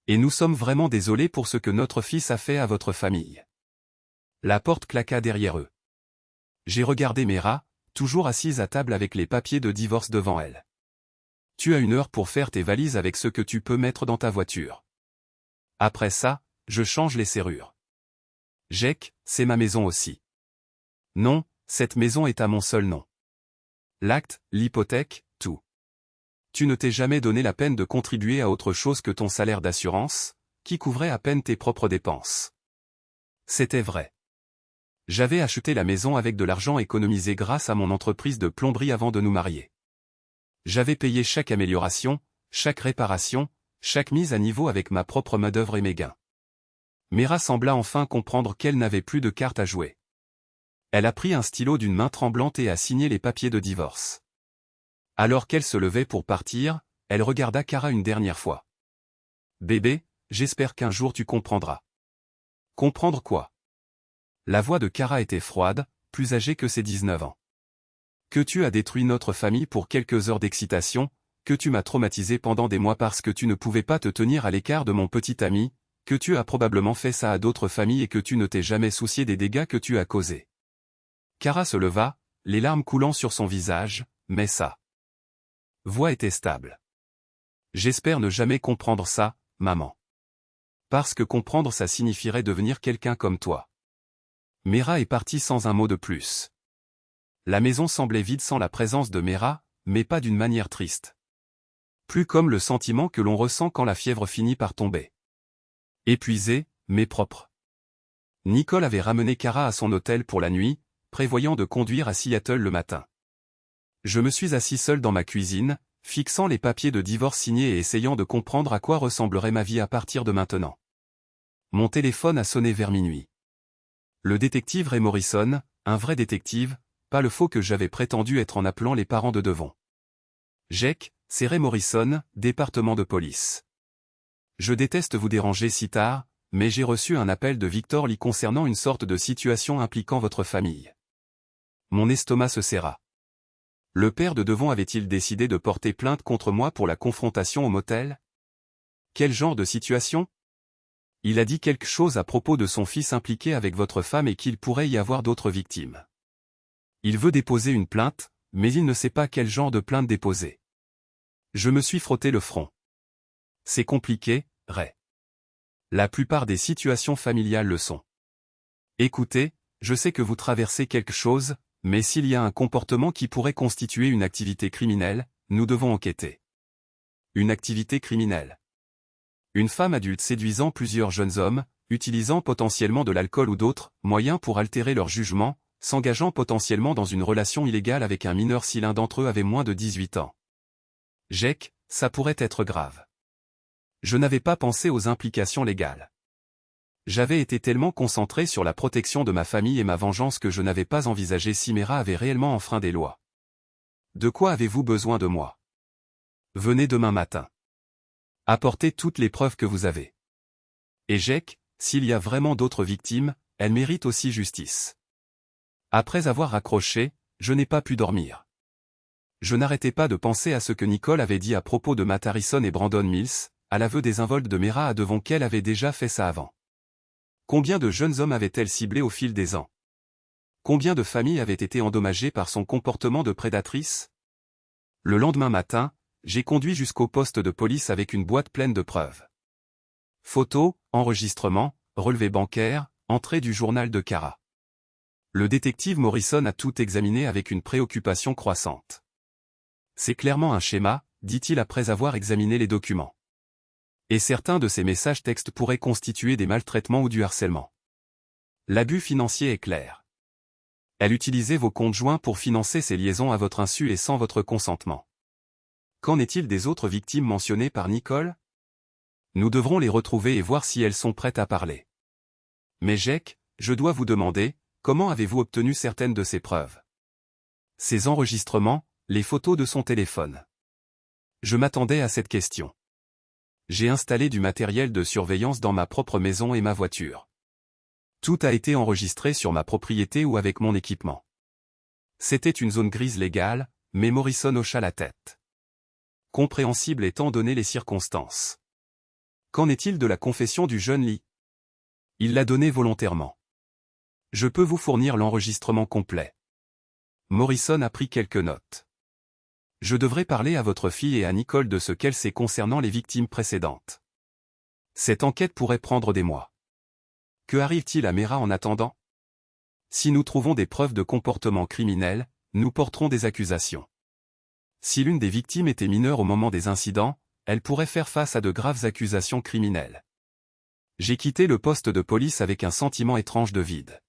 Et nous sommes vraiment désolés pour ce que notre fils a fait à votre famille. La porte claqua derrière eux. J'ai regardé Mera, toujours assise à table avec les papiers de divorce devant elle. Tu as 1 heure pour faire tes valises avec ce que tu peux mettre dans ta voiture. Après ça, je change les serrures. Jake, c'est ma maison aussi. Non, cette maison est à mon seul nom. L'acte, l'hypothèque, tout. Tu ne t'es jamais donné la peine de contribuer à autre chose que ton salaire d'assurance, qui couvrait à peine tes propres dépenses. C'était vrai. J'avais acheté la maison avec de l'argent économisé grâce à mon entreprise de plomberie avant de nous marier. J'avais payé chaque amélioration, chaque réparation, chaque mise à niveau avec ma propre main-d'œuvre et mes gains. Mera sembla enfin comprendre qu'elle n'avait plus de cartes à jouer. Elle a pris un stylo d'une main tremblante et a signé les papiers de divorce. Alors qu'elle se levait pour partir, elle regarda Kara une dernière fois. Bébé, j'espère qu'un jour tu comprendras. Comprendre quoi? La voix de Kara était froide, plus âgée que ses 19 ans. que tu as détruit notre famille pour quelques heures d'excitation, que tu m'as traumatisé pendant des mois parce que tu ne pouvais pas te tenir à l'écart de mon petit ami, que tu as probablement fait ça à d'autres familles et que tu ne t'es jamais soucié des dégâts que tu as causés. Kara se leva, les larmes coulant sur son visage, mais sa voix était stable. J'espère ne jamais comprendre ça, maman. Parce que comprendre ça signifierait devenir quelqu'un comme toi. Mera est partie sans un mot de plus. La maison semblait vide sans la présence de Mera, mais pas d'une manière triste. Plus comme le sentiment que l'on ressent quand la fièvre finit par tomber. Épuisé, mais propre. Nicole avait ramené Kara à son hôtel pour la nuit, prévoyant de conduire à Seattle le matin. Je me suis assis seul dans ma cuisine, fixant les papiers de divorce signés et essayant de comprendre à quoi ressemblerait ma vie à partir de maintenant. Mon téléphone a sonné vers minuit. Le détective Ray Morrison, un vrai détective, pas le faux que j'avais prétendu être en appelant les parents de Devon. Jake, c'est Ray Morrison, département de police. Je déteste vous déranger si tard, mais j'ai reçu un appel de Victor Lee concernant une sorte de situation impliquant votre famille. Mon estomac se serra. Le père de Devon avait-il décidé de porter plainte contre moi pour la confrontation au motel? Quel genre de situation? Il a dit quelque chose à propos de son fils impliqué avec votre femme et qu'il pourrait y avoir d'autres victimes. Il veut déposer une plainte, mais il ne sait pas quel genre de plainte déposer. Je me suis frotté le front. C'est compliqué, Ray. La plupart des situations familiales le sont. Écoutez, je sais que vous traversez quelque chose, mais s'il y a un comportement qui pourrait constituer une activité criminelle, nous devons enquêter. Une activité criminelle. Une femme adulte séduisant plusieurs jeunes hommes, utilisant potentiellement de l'alcool ou d'autres moyens pour altérer leur jugement, s'engageant potentiellement dans une relation illégale avec un mineur si l'un d'entre eux avait moins de 18 ans. Jake, ça pourrait être grave. Je n'avais pas pensé aux implications légales. J'avais été tellement concentré sur la protection de ma famille et ma vengeance que je n'avais pas envisagé si Mera avait réellement enfreint des lois. De quoi avez-vous besoin de moi? Venez demain matin. Apportez toutes les preuves que vous avez. Et Jake, s'il y a vraiment d'autres victimes, elles méritent aussi justice. Après avoir raccroché, je n'ai pas pu dormir. Je n'arrêtais pas de penser à ce que Nicole avait dit à propos de Matt Harrison et Brandon Mills, à l'aveu des involtes de Mera à Devon qu'elle avait déjà fait ça avant. Combien de jeunes hommes avait-elle ciblé au fil des ans? Combien de familles avaient été endommagées par son comportement de prédatrice? Le lendemain matin, j'ai conduit jusqu'au poste de police avec une boîte pleine de preuves. Photos, enregistrements, relevés bancaires, entrées du journal de Kara. Le détective Morrison a tout examiné avec une préoccupation croissante. C'est clairement un schéma, dit-il après avoir examiné les documents. Et certains de ces messages textes pourraient constituer des maltraitements ou du harcèlement. L'abus financier est clair. Elle utilisait vos comptes joints pour financer ses liaisons à votre insu et sans votre consentement. Qu'en est-il des autres victimes mentionnées par Nicole? Nous devrons les retrouver et voir si elles sont prêtes à parler. Mais Jake, je dois vous demander, comment avez-vous obtenu certaines de ces preuves? Ces enregistrements, les photos de son téléphone. Je m'attendais à cette question. J'ai installé du matériel de surveillance dans ma propre maison et ma voiture. Tout a été enregistré sur ma propriété ou avec mon équipement. C'était une zone grise légale, mais Morrison hocha la tête. Compréhensible étant donné les circonstances. Qu'en est-il de la confession du jeune Lee? Il l'a donnée volontairement. Je peux vous fournir l'enregistrement complet. Morrison a pris quelques notes. Je devrais parler à votre fille et à Nicole de ce qu'elle sait concernant les victimes précédentes. Cette enquête pourrait prendre des mois. Que arrive-t-il à Mera en attendant? Si nous trouvons des preuves de comportement criminel, nous porterons des accusations. Si l'une des victimes était mineure au moment des incidents, elle pourrait faire face à de graves accusations criminelles. J'ai quitté le poste de police avec un sentiment étrange de vide.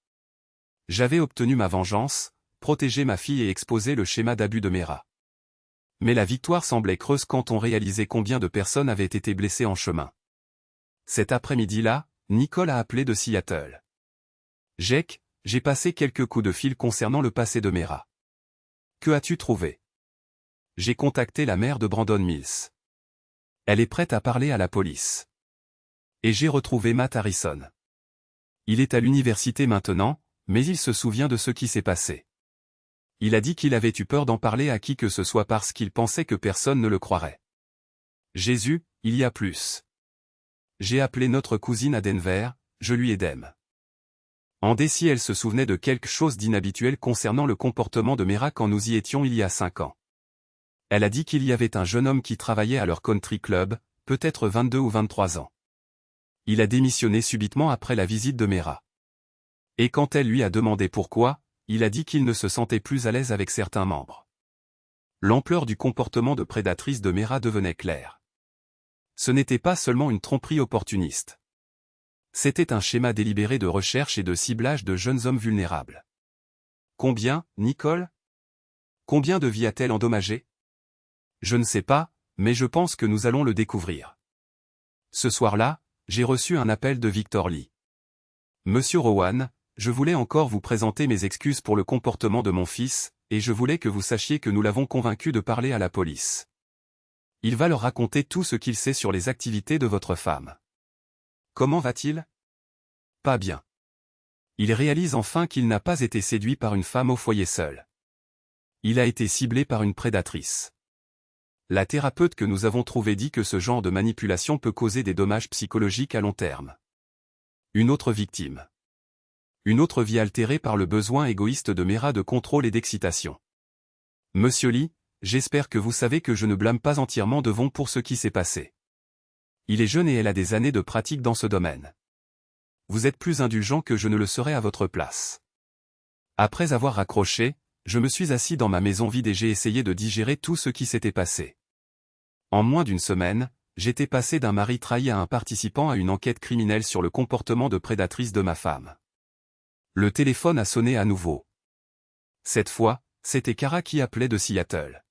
J'avais obtenu ma vengeance, protégé ma fille et exposé le schéma d'abus de Mera. Mais la victoire semblait creuse quand on réalisait combien de personnes avaient été blessées en chemin. Cet après-midi-là, Nicole a appelé de Seattle. Jake, j'ai passé quelques coups de fil concernant le passé de Mera. Que as-tu trouvé? J'ai contacté la mère de Brandon Mills. Elle est prête à parler à la police. Et j'ai retrouvé Matt Harrison. Il est à l'université maintenant, mais il se souvient de ce qui s'est passé. Il a dit qu'il avait eu peur d'en parler à qui que ce soit parce qu'il pensait que personne ne le croirait. Jésus, il y a plus. J'ai appelé notre cousine à Denver, je lui ai d'M. Demandé si elle se souvenait de quelque chose d'inhabituel concernant le comportement de Mera quand nous y étions il y a 5 ans. Elle a dit qu'il y avait un jeune homme qui travaillait à leur country club, peut-être 22 ou 23 ans. Il a démissionné subitement après la visite de Mera. Et quand elle lui a demandé pourquoi, il a dit qu'il ne se sentait plus à l'aise avec certains membres. L'ampleur du comportement de prédatrice de Mera devenait claire. Ce n'était pas seulement une tromperie opportuniste. C'était un schéma délibéré de recherche et de ciblage de jeunes hommes vulnérables. Combien, Nicole? Combien de vies a-t-elle endommagées? Je ne sais pas, mais je pense que nous allons le découvrir. Ce soir-là, j'ai reçu un appel de Victor Lee. Monsieur Rowan, je voulais encore vous présenter mes excuses pour le comportement de mon fils, et je voulais que vous sachiez que nous l'avons convaincu de parler à la police. Il va leur raconter tout ce qu'il sait sur les activités de votre femme. Comment va-t-il? Pas bien. Il réalise enfin qu'il n'a pas été séduit par une femme au foyer seule. Il a été ciblé par une prédatrice. La thérapeute que nous avons trouvée dit que ce genre de manipulation peut causer des dommages psychologiques à long terme. Une autre victime. Une autre vie altérée par le besoin égoïste de Mera de contrôle et d'excitation. Monsieur Lee, j'espère que vous savez que je ne blâme pas entièrement Devon pour ce qui s'est passé. Il est jeune et elle a des années de pratique dans ce domaine. Vous êtes plus indulgent que je ne le serais à votre place. Après avoir raccroché, je me suis assis dans ma maison vide et j'ai essayé de digérer tout ce qui s'était passé. En moins d'une semaine, j'étais passé d'un mari trahi à un participant à une enquête criminelle sur le comportement de prédatrice de ma femme. Le téléphone a sonné à nouveau. Cette fois, c'était Cara qui appelait de Seattle.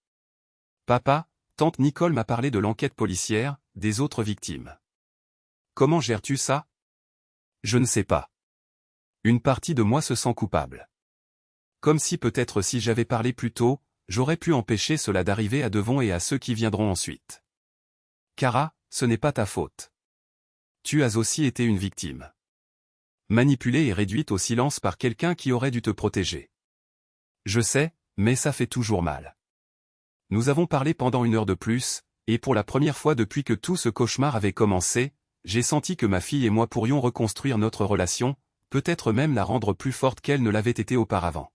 Papa, tante Nicole m'a parlé de l'enquête policière, des autres victimes. Comment gères-tu ça? Je ne sais pas. Une partie de moi se sent coupable. Comme si peut-être si j'avais parlé plus tôt, j'aurais pu empêcher cela d'arriver à Devon et à ceux qui viendront ensuite. Cara, ce n'est pas ta faute. Tu as aussi été une victime. Manipulée et réduite au silence par quelqu'un qui aurait dû te protéger. Je sais, mais ça fait toujours mal. Nous avons parlé pendant 1 heure de plus, et pour la première fois depuis que tout ce cauchemar avait commencé, j'ai senti que ma fille et moi pourrions reconstruire notre relation, peut-être même la rendre plus forte qu'elle ne l'avait été auparavant.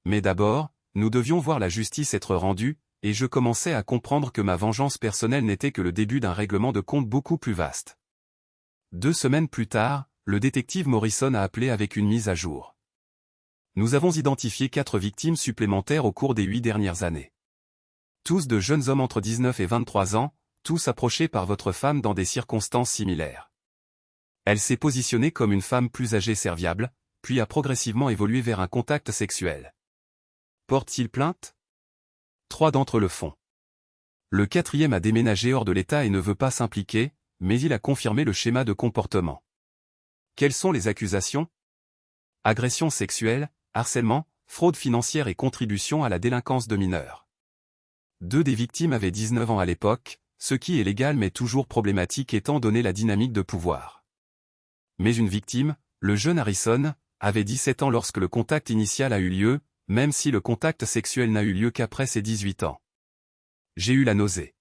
Mais d'abord, nous devions voir la justice être rendue, et je commençais à comprendre que ma vengeance personnelle n'était que le début d'un règlement de compte beaucoup plus vaste. 2 semaines plus tard, le détective Morrison a appelé avec une mise à jour. Nous avons identifié 4 victimes supplémentaires au cours des 8 dernières années. Tous de jeunes hommes entre 19 et 23 ans, tous approchés par votre femme dans des circonstances similaires. Elle s'est positionnée comme une femme plus âgée serviable, puis a progressivement évolué vers un contact sexuel. Porte-t-il plainte? 3 d'entre eux le font. Le 4e a déménagé hors de l'État et ne veut pas s'impliquer, mais il a confirmé le schéma de comportement. Quelles sont les accusations? Agression sexuelle, harcèlement, fraude financière et contribution à la délinquance de mineurs. 2 des victimes avaient 19 ans à l'époque, ce qui est légal mais toujours problématique étant donné la dynamique de pouvoir. Mais une victime, le jeune Harrison, avait 17 ans lorsque le contact initial a eu lieu, même si le contact sexuel n'a eu lieu qu'après ses 18 ans. J'ai eu la nausée.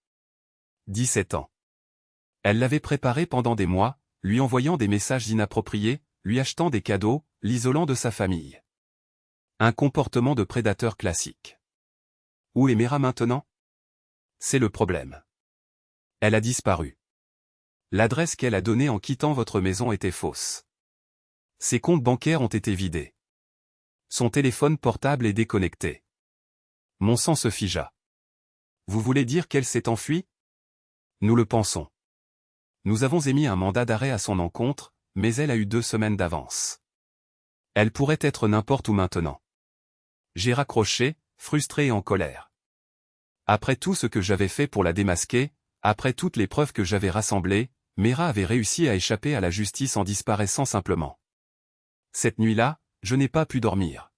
17 ans. Elle l'avait préparé pendant des mois, lui envoyant des messages inappropriés, lui achetant des cadeaux, l'isolant de sa famille. Un comportement de prédateur classique. Où est Mera maintenant? C'est le problème. Elle a disparu. L'adresse qu'elle a donnée en quittant votre maison était fausse. Ses comptes bancaires ont été vidés. Son téléphone portable est déconnecté. Mon sang se figea. Vous voulez dire qu'elle s'est enfuie? Nous le pensons. Nous avons émis un mandat d'arrêt à son encontre, mais elle a eu 2 semaines d'avance. Elle pourrait être n'importe où maintenant. J'ai raccroché, frustré et en colère. Après tout ce que j'avais fait pour la démasquer, après toutes les preuves que j'avais rassemblées, Mera avait réussi à échapper à la justice en disparaissant simplement. Cette nuit-là, je n'ai pas pu dormir.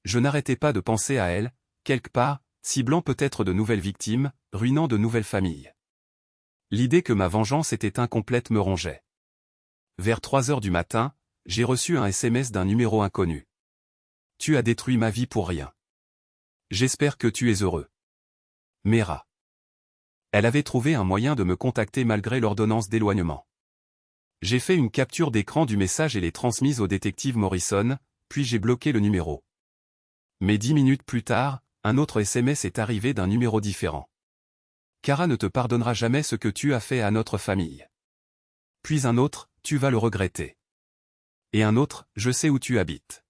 Je n'arrêtais pas de penser à elle, quelque part, ciblant peut-être de nouvelles victimes, ruinant de nouvelles familles. L'idée que ma vengeance était incomplète me rongeait. Vers 3 heures du matin, j'ai reçu un SMS d'un numéro inconnu. Tu as détruit ma vie pour rien. J'espère que tu es heureux. Mera. Elle avait trouvé un moyen de me contacter malgré l'ordonnance d'éloignement. J'ai fait une capture d'écran du message et l'ai transmise au détective Morrison, puis j'ai bloqué le numéro. Mais 10 minutes plus tard, un autre SMS est arrivé d'un numéro différent. Kara ne te pardonnera jamais ce que tu as fait à notre famille. Puis un autre, tu vas le regretter. Et un autre, je sais où tu habites.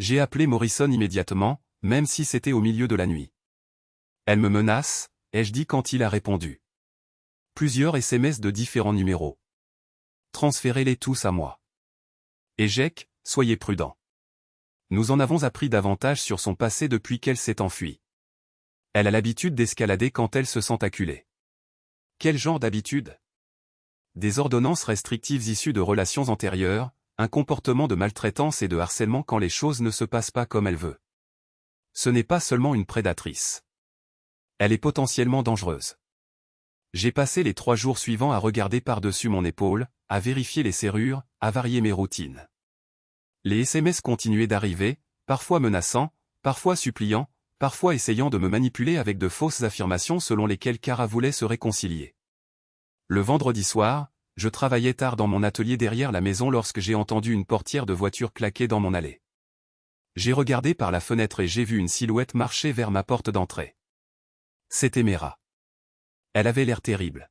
J'ai appelé Morrison immédiatement, même si c'était au milieu de la nuit. Elle me menace, ai-je dit quand il a répondu. Plusieurs SMS de différents numéros. Transférez-les tous à moi. Et Jack, soyez prudent. Nous en avons appris davantage sur son passé depuis qu'elle s'est enfuie. Elle a l'habitude d'escalader quand elle se sent acculée. Quel genre d'habitude? Des ordonnances restrictives issues de relations antérieures, un comportement de maltraitance et de harcèlement quand les choses ne se passent pas comme elle veut. Ce n'est pas seulement une prédatrice. Elle est potentiellement dangereuse. J'ai passé les 3 jours suivants à regarder par-dessus mon épaule, à vérifier les serrures, à varier mes routines. Les SMS continuaient d'arriver, parfois menaçants, parfois suppliants, parfois essayant de me manipuler avec de fausses affirmations selon lesquelles Kara voulait se réconcilier. Le vendredi soir, je travaillais tard dans mon atelier derrière la maison lorsque j'ai entendu une portière de voiture claquer dans mon allée. J'ai regardé par la fenêtre et j'ai vu une silhouette marcher vers ma porte d'entrée. C'était Mera. Elle avait l'air terrible.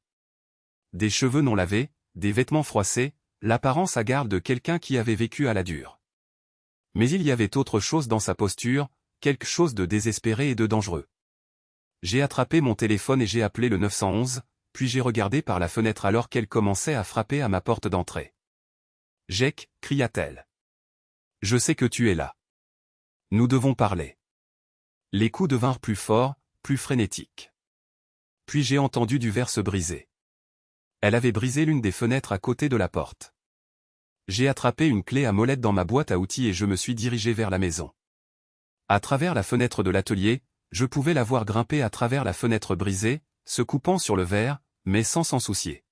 Des cheveux non lavés, des vêtements froissés, l'apparence hagarde de quelqu'un qui avait vécu à la dure. Mais il y avait autre chose dans sa posture, quelque chose de désespéré et de dangereux. J'ai attrapé mon téléphone et j'ai appelé le 911, puis j'ai regardé par la fenêtre alors qu'elle commençait à frapper à ma porte d'entrée. « Jack » cria-t-elle. « Je sais que tu es là. Nous devons parler. » Les coups devinrent plus forts, plus frénétiques. Puis j'ai entendu du verre se briser. Elle avait brisé l'une des fenêtres à côté de la porte. J'ai attrapé une clé à molette dans ma boîte à outils et je me suis dirigé vers la maison. À travers la fenêtre de l'atelier, je pouvais la voir grimper à travers la fenêtre brisée, se coupant sur le verre, mais sans s'en soucier.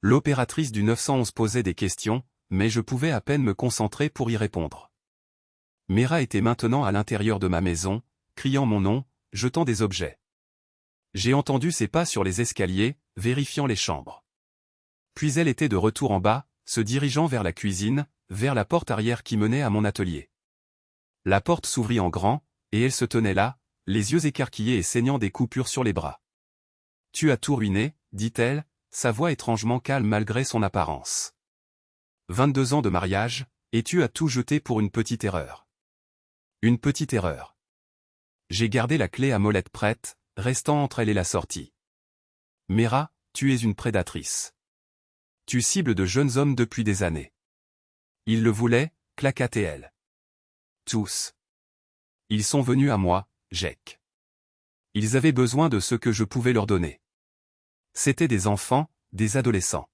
L'opératrice du 911 posait des questions, mais je pouvais à peine me concentrer pour y répondre. Mera était maintenant à l'intérieur de ma maison, criant mon nom, jetant des objets. J'ai entendu ses pas sur les escaliers, vérifiant les chambres. Puis elle était de retour en bas, se dirigeant vers la cuisine, vers la porte arrière qui menait à mon atelier. La porte s'ouvrit en grand, et elle se tenait là, les yeux écarquillés et saignant des coupures sur les bras. « Tu as tout ruiné » dit-elle, sa voix étrangement calme malgré son apparence. 22 ans de mariage, et tu as tout jeté pour une petite erreur. Une petite erreur. J'ai gardé la clé à molette prête, restant entre elle et la sortie. Mera, tu es une prédatrice. Tu cibles de jeunes hommes depuis des années. Ils le voulaient, claqua-t-elle. Tous. Ils sont venus à moi, Jack. Ils avaient besoin de ce que je pouvais leur donner. C'étaient des enfants, des adolescents.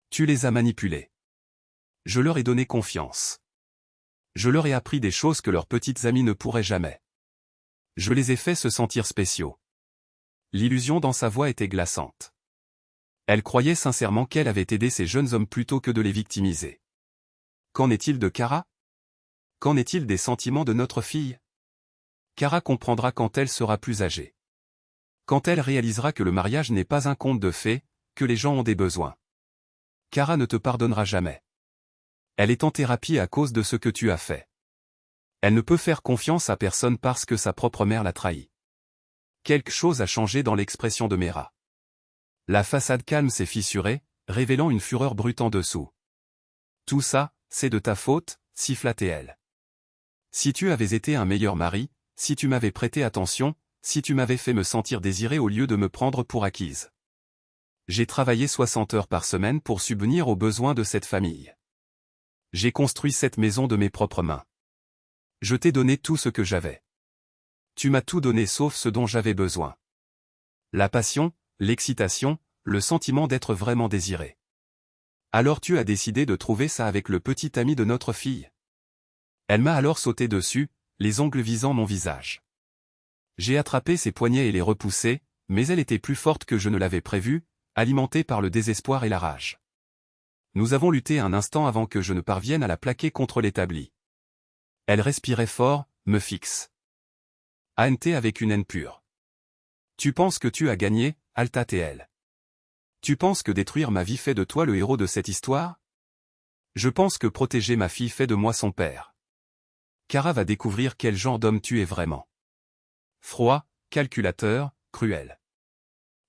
Tu les as manipulés. Je leur ai donné confiance. Je leur ai appris des choses que leurs petites amies ne pourraient jamais. Je les ai fait se sentir spéciaux. L'illusion dans sa voix était glaçante. Elle croyait sincèrement qu'elle avait aidé ces jeunes hommes plutôt que de les victimiser. Qu'en est-il de Kara? Qu'en est-il des sentiments de notre fille? Kara comprendra quand elle sera plus âgée. Quand elle réalisera que le mariage n'est pas un conte de fées, que les gens ont des besoins. Kara ne te pardonnera jamais. Elle est en thérapie à cause de ce que tu as fait. Elle ne peut faire confiance à personne parce que sa propre mère l'a trahi. Quelque chose a changé dans l'expression de Mera. La façade calme s'est fissurée, révélant une fureur brute en dessous. Tout ça, c'est de ta faute, siffla-t-elle. Si tu avais été un meilleur mari, si tu m'avais prêté attention, si tu m'avais fait me sentir désiré au lieu de me prendre pour acquise. J'ai travaillé 60 heures par semaine pour subvenir aux besoins de cette famille. J'ai construit cette maison de mes propres mains. Je t'ai donné tout ce que j'avais. Tu m'as tout donné sauf ce dont j'avais besoin. La passion, l'excitation, le sentiment d'être vraiment désiré. Alors tu as décidé de trouver ça avec le petit ami de notre fille. Elle m'a alors sauté dessus, les ongles visant mon visage. J'ai attrapé ses poignets et les repoussé, mais elle était plus forte que je ne l'avais prévu, alimentée par le désespoir et la rage. Nous avons lutté un instant avant que je ne parvienne à la plaquer contre l'établi. Elle respirait fort, me fixe. ANT avec une haine pure. Tu penses que tu as gagné, Alta TL. Tu penses que détruire ma vie fait de toi le héros de cette histoire? Je pense que protéger ma fille fait de moi son père. Kara va découvrir quel genre d'homme tu es vraiment. Froid, calculateur, cruel.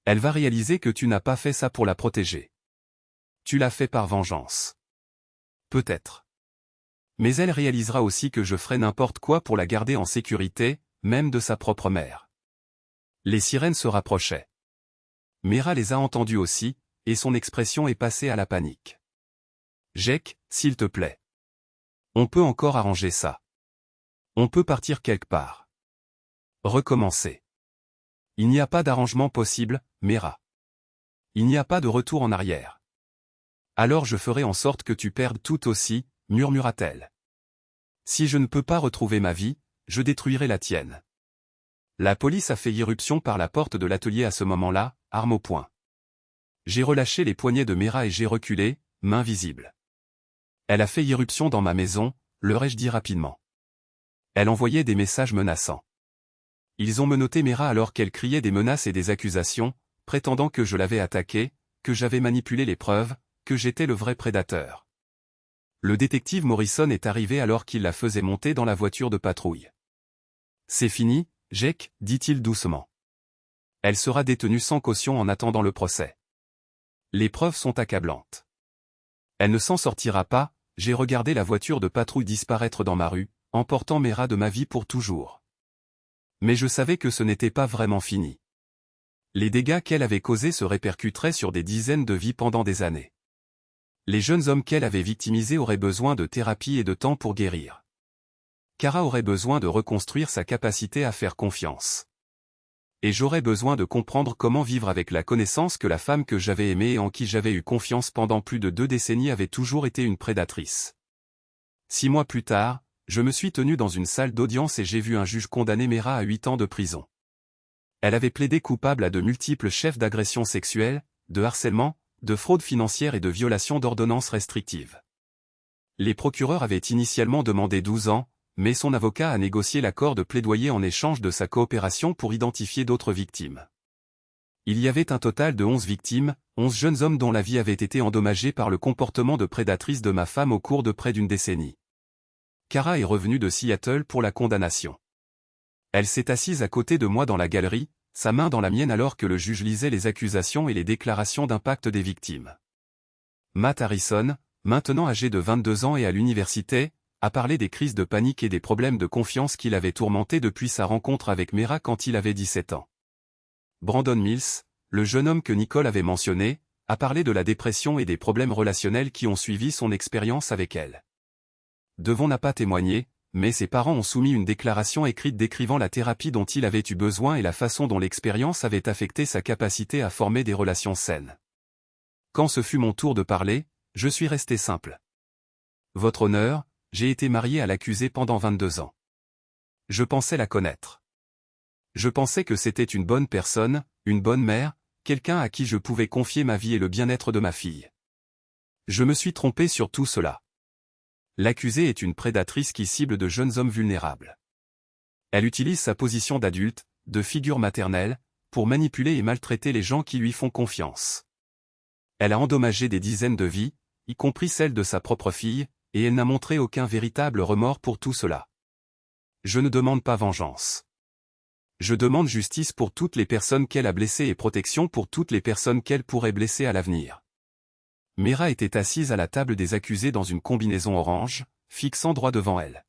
Elle va réaliser que tu n'as pas fait ça pour la protéger. Tu l'as fait par vengeance. Peut-être. Mais elle réalisera aussi que je ferai n'importe quoi pour la garder en sécurité, même de sa propre mère. Les sirènes se rapprochaient. Mera les a entendues aussi, et son expression est passée à la panique. Jake, s'il te plaît. On peut encore arranger ça. On peut partir quelque part. Recommencer. Il n'y a pas d'arrangement possible, Mera. Il n'y a pas de retour en arrière. Alors je ferai en sorte que tu perdes tout aussi, murmura-t-elle. Si je ne peux pas retrouver ma vie, je détruirai la tienne. La police a fait irruption par la porte de l'atelier à ce moment-là, arme au poing. J'ai relâché les poignets de Mera et j'ai reculé, main visible. Elle a fait irruption dans ma maison, leur ai-je dit rapidement. Elle envoyait des messages menaçants. Ils ont menotté Mera alors qu'elle criait des menaces et des accusations, prétendant que je l'avais attaquée, que j'avais manipulé les preuves, que j'étais le vrai prédateur. Le détective Morrison est arrivé alors qu'il la faisait monter dans la voiture de patrouille. C'est fini, Jake, dit-il doucement. Elle sera détenue sans caution en attendant le procès. Les preuves sont accablantes. Elle ne s'en sortira pas, j'ai regardé la voiture de patrouille disparaître dans ma rue, emportant Mera de ma vie pour toujours. Mais je savais que ce n'était pas vraiment fini. Les dégâts qu'elle avait causés se répercuteraient sur des dizaines de vies pendant des années. Les jeunes hommes qu'elle avait victimisés auraient besoin de thérapie et de temps pour guérir. Kara aurait besoin de reconstruire sa capacité à faire confiance. Et j'aurais besoin de comprendre comment vivre avec la connaissance que la femme que j'avais aimée et en qui j'avais eu confiance pendant plus de 2 décennies avait toujours été une prédatrice. 6 mois plus tard, je me suis tenu dans une salle d'audience et j'ai vu un juge condamner Mera à 8 ans de prison. Elle avait plaidé coupable à de multiples chefs d'agression sexuelle, de harcèlement, de fraude financière et de violation d'ordonnances restrictives. Les procureurs avaient initialement demandé 12 ans, mais son avocat a négocié l'accord de plaidoyer en échange de sa coopération pour identifier d'autres victimes. Il y avait un total de 11 victimes, 11 jeunes hommes dont la vie avait été endommagée par le comportement de prédatrice de ma femme au cours de près d'une décennie. Kara est revenue de Seattle pour la condamnation. Elle s'est assise à côté de moi dans la galerie, sa main dans la mienne alors que le juge lisait les accusations et les déclarations d'impact des victimes. Matt Harrison, maintenant âgé de 22 ans et à l'université, a parlé des crises de panique et des problèmes de confiance qu'il avait tourmentés depuis sa rencontre avec Mera quand il avait 17 ans. Brandon Mills, le jeune homme que Nicole avait mentionné, a parlé de la dépression et des problèmes relationnels qui ont suivi son expérience avec elle. Devon n'a pas témoigné, mais ses parents ont soumis une déclaration écrite décrivant la thérapie dont il avait eu besoin et la façon dont l'expérience avait affecté sa capacité à former des relations saines. Quand ce fut mon tour de parler, je suis resté simple. Votre honneur, j'ai été marié à l'accusé pendant 22 ans. Je pensais la connaître. Je pensais que c'était une bonne personne, une bonne mère, quelqu'un à qui je pouvais confier ma vie et le bien-être de ma fille. Je me suis trompé sur tout cela. L'accusée est une prédatrice qui cible de jeunes hommes vulnérables. Elle utilise sa position d'adulte, de figure maternelle, pour manipuler et maltraiter les gens qui lui font confiance. Elle a endommagé des dizaines de vies, y compris celle de sa propre fille, et elle n'a montré aucun véritable remords pour tout cela. Je ne demande pas vengeance. Je demande justice pour toutes les personnes qu'elle a blessées et protection pour toutes les personnes qu'elle pourrait blesser à l'avenir. Mera était assise à la table des accusés dans une combinaison orange, fixant droit devant elle.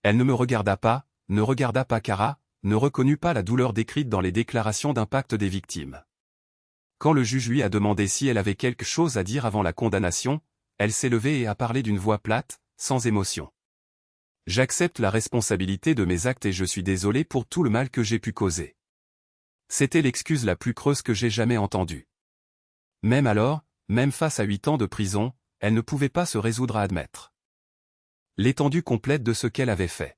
Elle ne me regarda pas, ne regarda pas Kara, ne reconnut pas la douleur décrite dans les déclarations d'impact des victimes. Quand le juge lui a demandé si elle avait quelque chose à dire avant la condamnation, elle s'est levée et a parlé d'une voix plate, sans émotion. J'accepte la responsabilité de mes actes et je suis désolé pour tout le mal que j'ai pu causer. C'était l'excuse la plus creuse que j'ai jamais entendue. Même alors, même face à 8 ans de prison, elle ne pouvait pas se résoudre à admettre l'étendue complète de ce qu'elle avait fait.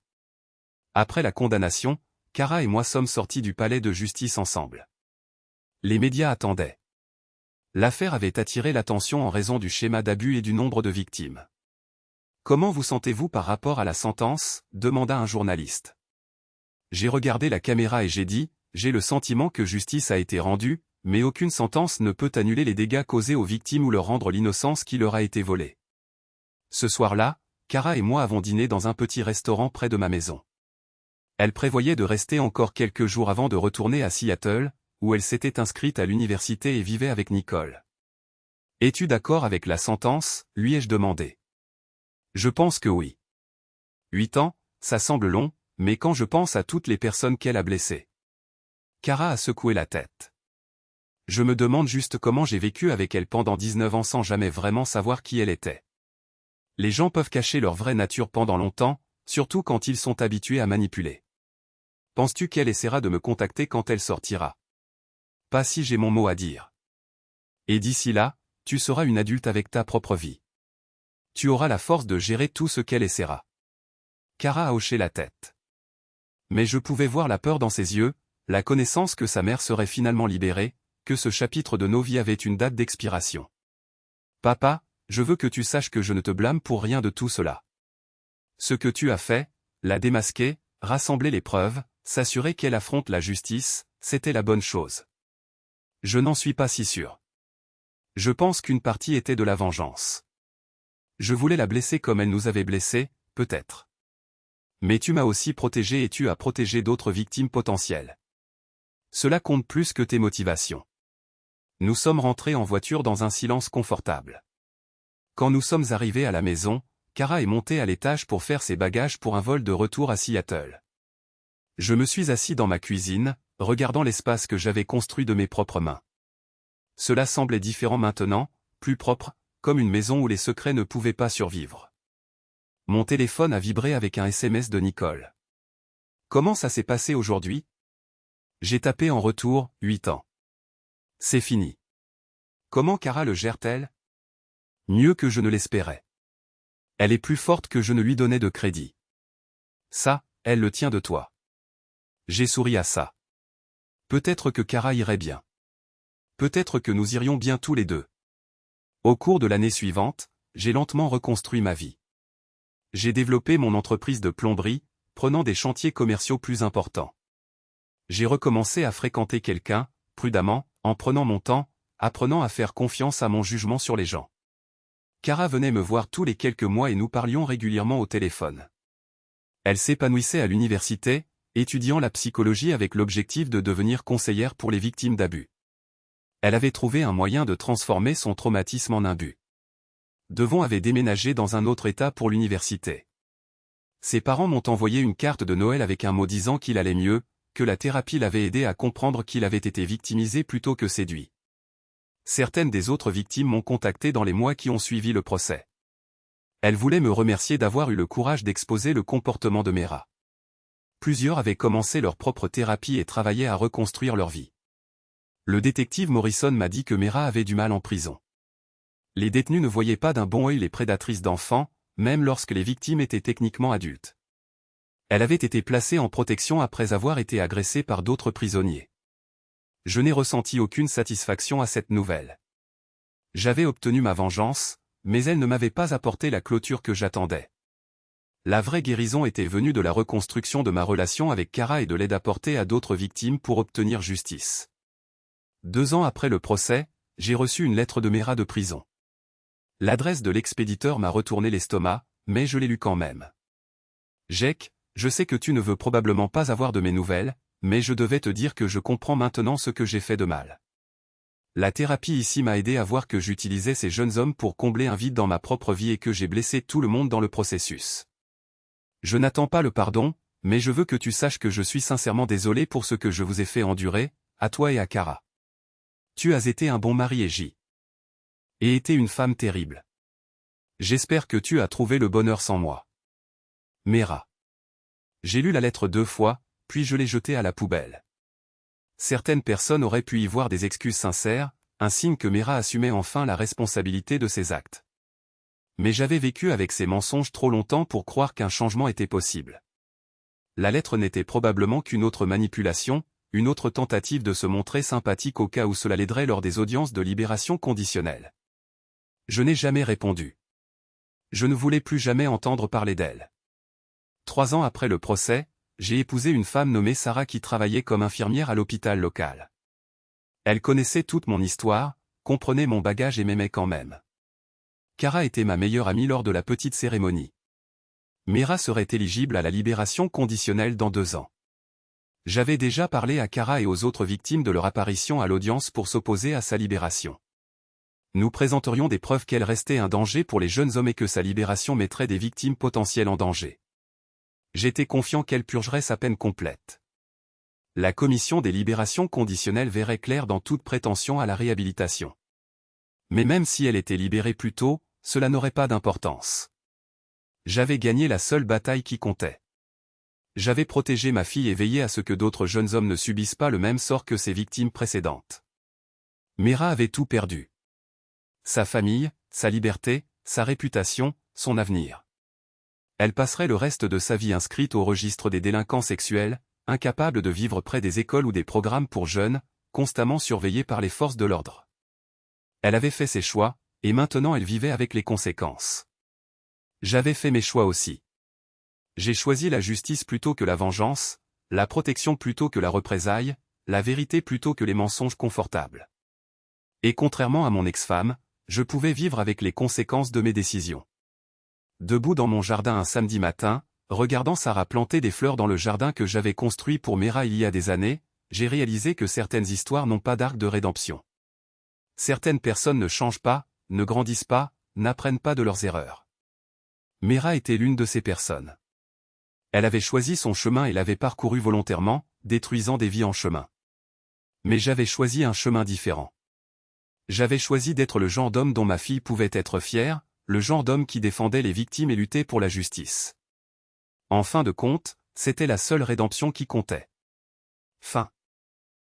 Après la condamnation, Kara et moi sommes sortis du palais de justice ensemble. Les médias attendaient. L'affaire avait attiré l'attention en raison du schéma d'abus et du nombre de victimes. « Comment vous sentez-vous par rapport à la sentence ?» demanda un journaliste. J'ai regardé la caméra et j'ai dit, j'ai le sentiment que justice a été rendue, mais aucune sentence ne peut annuler les dégâts causés aux victimes ou leur rendre l'innocence qui leur a été volée. Ce soir-là, Kara et moi avons dîné dans un petit restaurant près de ma maison. Elle prévoyait de rester encore quelques jours avant de retourner à Seattle, où elle s'était inscrite à l'université et vivait avec Nicole. « Es-tu d'accord avec la sentence ?» lui ai-je demandé. « Je pense que oui. 8 ans, ça semble long, mais quand je pense à toutes les personnes qu'elle a blessées. » Kara a secoué la tête. Je me demande juste comment j'ai vécu avec elle pendant 19 ans sans jamais vraiment savoir qui elle était. Les gens peuvent cacher leur vraie nature pendant longtemps, surtout quand ils sont habitués à manipuler. Penses-tu qu'elle essaiera de me contacter quand elle sortira? Pas si j'ai mon mot à dire. Et d'ici là, tu seras une adulte avec ta propre vie. Tu auras la force de gérer tout ce qu'elle essaiera. Kara a hoché la tête. Mais je pouvais voir la peur dans ses yeux, la connaissance que sa mère serait finalement libérée, que ce chapitre de nos vies avait une date d'expiration. Papa, je veux que tu saches que je ne te blâme pour rien de tout cela. Ce que tu as fait, la démasquer, rassembler les preuves, s'assurer qu'elle affronte la justice, c'était la bonne chose. Je n'en suis pas si sûr. Je pense qu'une partie était de la vengeance. Je voulais la blesser comme elle nous avait blessés, peut-être. Mais tu m'as aussi protégé et tu as protégé d'autres victimes potentielles. Cela compte plus que tes motivations. Nous sommes rentrés en voiture dans un silence confortable. Quand nous sommes arrivés à la maison, Kara est montée à l'étage pour faire ses bagages pour un vol de retour à Seattle. Je me suis assis dans ma cuisine, regardant l'espace que j'avais construit de mes propres mains. Cela semblait différent maintenant, plus propre, comme une maison où les secrets ne pouvaient pas survivre. Mon téléphone a vibré avec un SMS de Nicole. Comment ça s'est passé aujourd'hui? J'ai tapé en retour, 8 ans. C'est fini. Comment Kara le gère-t-elle? Mieux que je ne l'espérais. Elle est plus forte que je ne lui donnais de crédit. Ça, elle le tient de toi. J'ai souri à ça. Peut-être que Kara irait bien. Peut-être que nous irions bien tous les deux. Au cours de l'année suivante, j'ai lentement reconstruit ma vie. J'ai développé mon entreprise de plomberie, prenant des chantiers commerciaux plus importants. J'ai recommencé à fréquenter quelqu'un, prudemment, en prenant mon temps, apprenant à faire confiance à mon jugement sur les gens. Kara venait me voir tous les quelques mois et nous parlions régulièrement au téléphone. Elle s'épanouissait à l'université, étudiant la psychologie avec l'objectif de devenir conseillère pour les victimes d'abus. Elle avait trouvé un moyen de transformer son traumatisme en un but. Devon avait déménagé dans un autre état pour l'université. Ses parents m'ont envoyé une carte de Noël avec un mot disant qu'il allait mieux, que la thérapie l'avait aidé à comprendre qu'il avait été victimisé plutôt que séduit. Certaines des autres victimes m'ont contacté dans les mois qui ont suivi le procès. Elles voulaient me remercier d'avoir eu le courage d'exposer le comportement de Mera. Plusieurs avaient commencé leur propre thérapie et travaillaient à reconstruire leur vie. Le détective Morrison m'a dit que Mera avait du mal en prison. Les détenus ne voyaient pas d'un bon œil les prédatrices d'enfants, même lorsque les victimes étaient techniquement adultes. Elle avait été placée en protection après avoir été agressée par d'autres prisonniers. Je n'ai ressenti aucune satisfaction à cette nouvelle. J'avais obtenu ma vengeance, mais elle ne m'avait pas apporté la clôture que j'attendais. La vraie guérison était venue de la reconstruction de ma relation avec Kara et de l'aide apportée à d'autres victimes pour obtenir justice. 2 ans après le procès, j'ai reçu une lettre de Mera de prison. L'adresse de l'expéditeur m'a retourné l'estomac, mais je l'ai lu quand même. Jake, je sais que tu ne veux probablement pas avoir de mes nouvelles, mais je devais te dire que je comprends maintenant ce que j'ai fait de mal. La thérapie ici m'a aidé à voir que j'utilisais ces jeunes hommes pour combler un vide dans ma propre vie et que j'ai blessé tout le monde dans le processus. Je n'attends pas le pardon, mais je veux que tu saches que je suis sincèrement désolé pour ce que je vous ai fait endurer, à toi et à Kara. Tu as été un bon mari et été une femme terrible. J'espère que tu as trouvé le bonheur sans moi. Mera. J'ai lu la lettre 2 fois, puis je l'ai jetée à la poubelle. Certaines personnes auraient pu y voir des excuses sincères, un signe que Mera assumait enfin la responsabilité de ses actes. Mais j'avais vécu avec ces mensonges trop longtemps pour croire qu'un changement était possible. La lettre n'était probablement qu'une autre manipulation, une autre tentative de se montrer sympathique au cas où cela l'aiderait lors des audiences de libération conditionnelle. Je n'ai jamais répondu. Je ne voulais plus jamais entendre parler d'elle. 3 ans après le procès, j'ai épousé une femme nommée Sarah qui travaillait comme infirmière à l'hôpital local. Elle connaissait toute mon histoire, comprenait mon bagage et m'aimait quand même. Kara était ma meilleure amie lors de la petite cérémonie. Mira serait éligible à la libération conditionnelle dans 2 ans. J'avais déjà parlé à Kara et aux autres victimes de leur apparition à l'audience pour s'opposer à sa libération. Nous présenterions des preuves qu'elle restait un danger pour les jeunes hommes et que sa libération mettrait des victimes potentielles en danger. J'étais confiant qu'elle purgerait sa peine complète. La commission des libérations conditionnelles verrait clair dans toute prétention à la réhabilitation. Mais même si elle était libérée plus tôt, cela n'aurait pas d'importance. J'avais gagné la seule bataille qui comptait. J'avais protégé ma fille et veillé à ce que d'autres jeunes hommes ne subissent pas le même sort que ses victimes précédentes. Mira avait tout perdu. Sa famille, sa liberté, sa réputation, son avenir. Elle passerait le reste de sa vie inscrite au registre des délinquants sexuels, incapable de vivre près des écoles ou des programmes pour jeunes, constamment surveillée par les forces de l'ordre. Elle avait fait ses choix, et maintenant elle vivait avec les conséquences. J'avais fait mes choix aussi. J'ai choisi la justice plutôt que la vengeance, la protection plutôt que la représaille, la vérité plutôt que les mensonges confortables. Et contrairement à mon ex-femme, je pouvais vivre avec les conséquences de mes décisions. Debout dans mon jardin un samedi matin, regardant Sarah planter des fleurs dans le jardin que j'avais construit pour Mira il y a des années, j'ai réalisé que certaines histoires n'ont pas d'arc de rédemption. Certaines personnes ne changent pas, ne grandissent pas, n'apprennent pas de leurs erreurs. Mira était l'une de ces personnes. Elle avait choisi son chemin et l'avait parcouru volontairement, détruisant des vies en chemin. Mais j'avais choisi un chemin différent. J'avais choisi d'être le genre d'homme dont ma fille pouvait être fière, le genre d'homme qui défendait les victimes et luttait pour la justice. En fin de compte, c'était la seule rédemption qui comptait. Fin.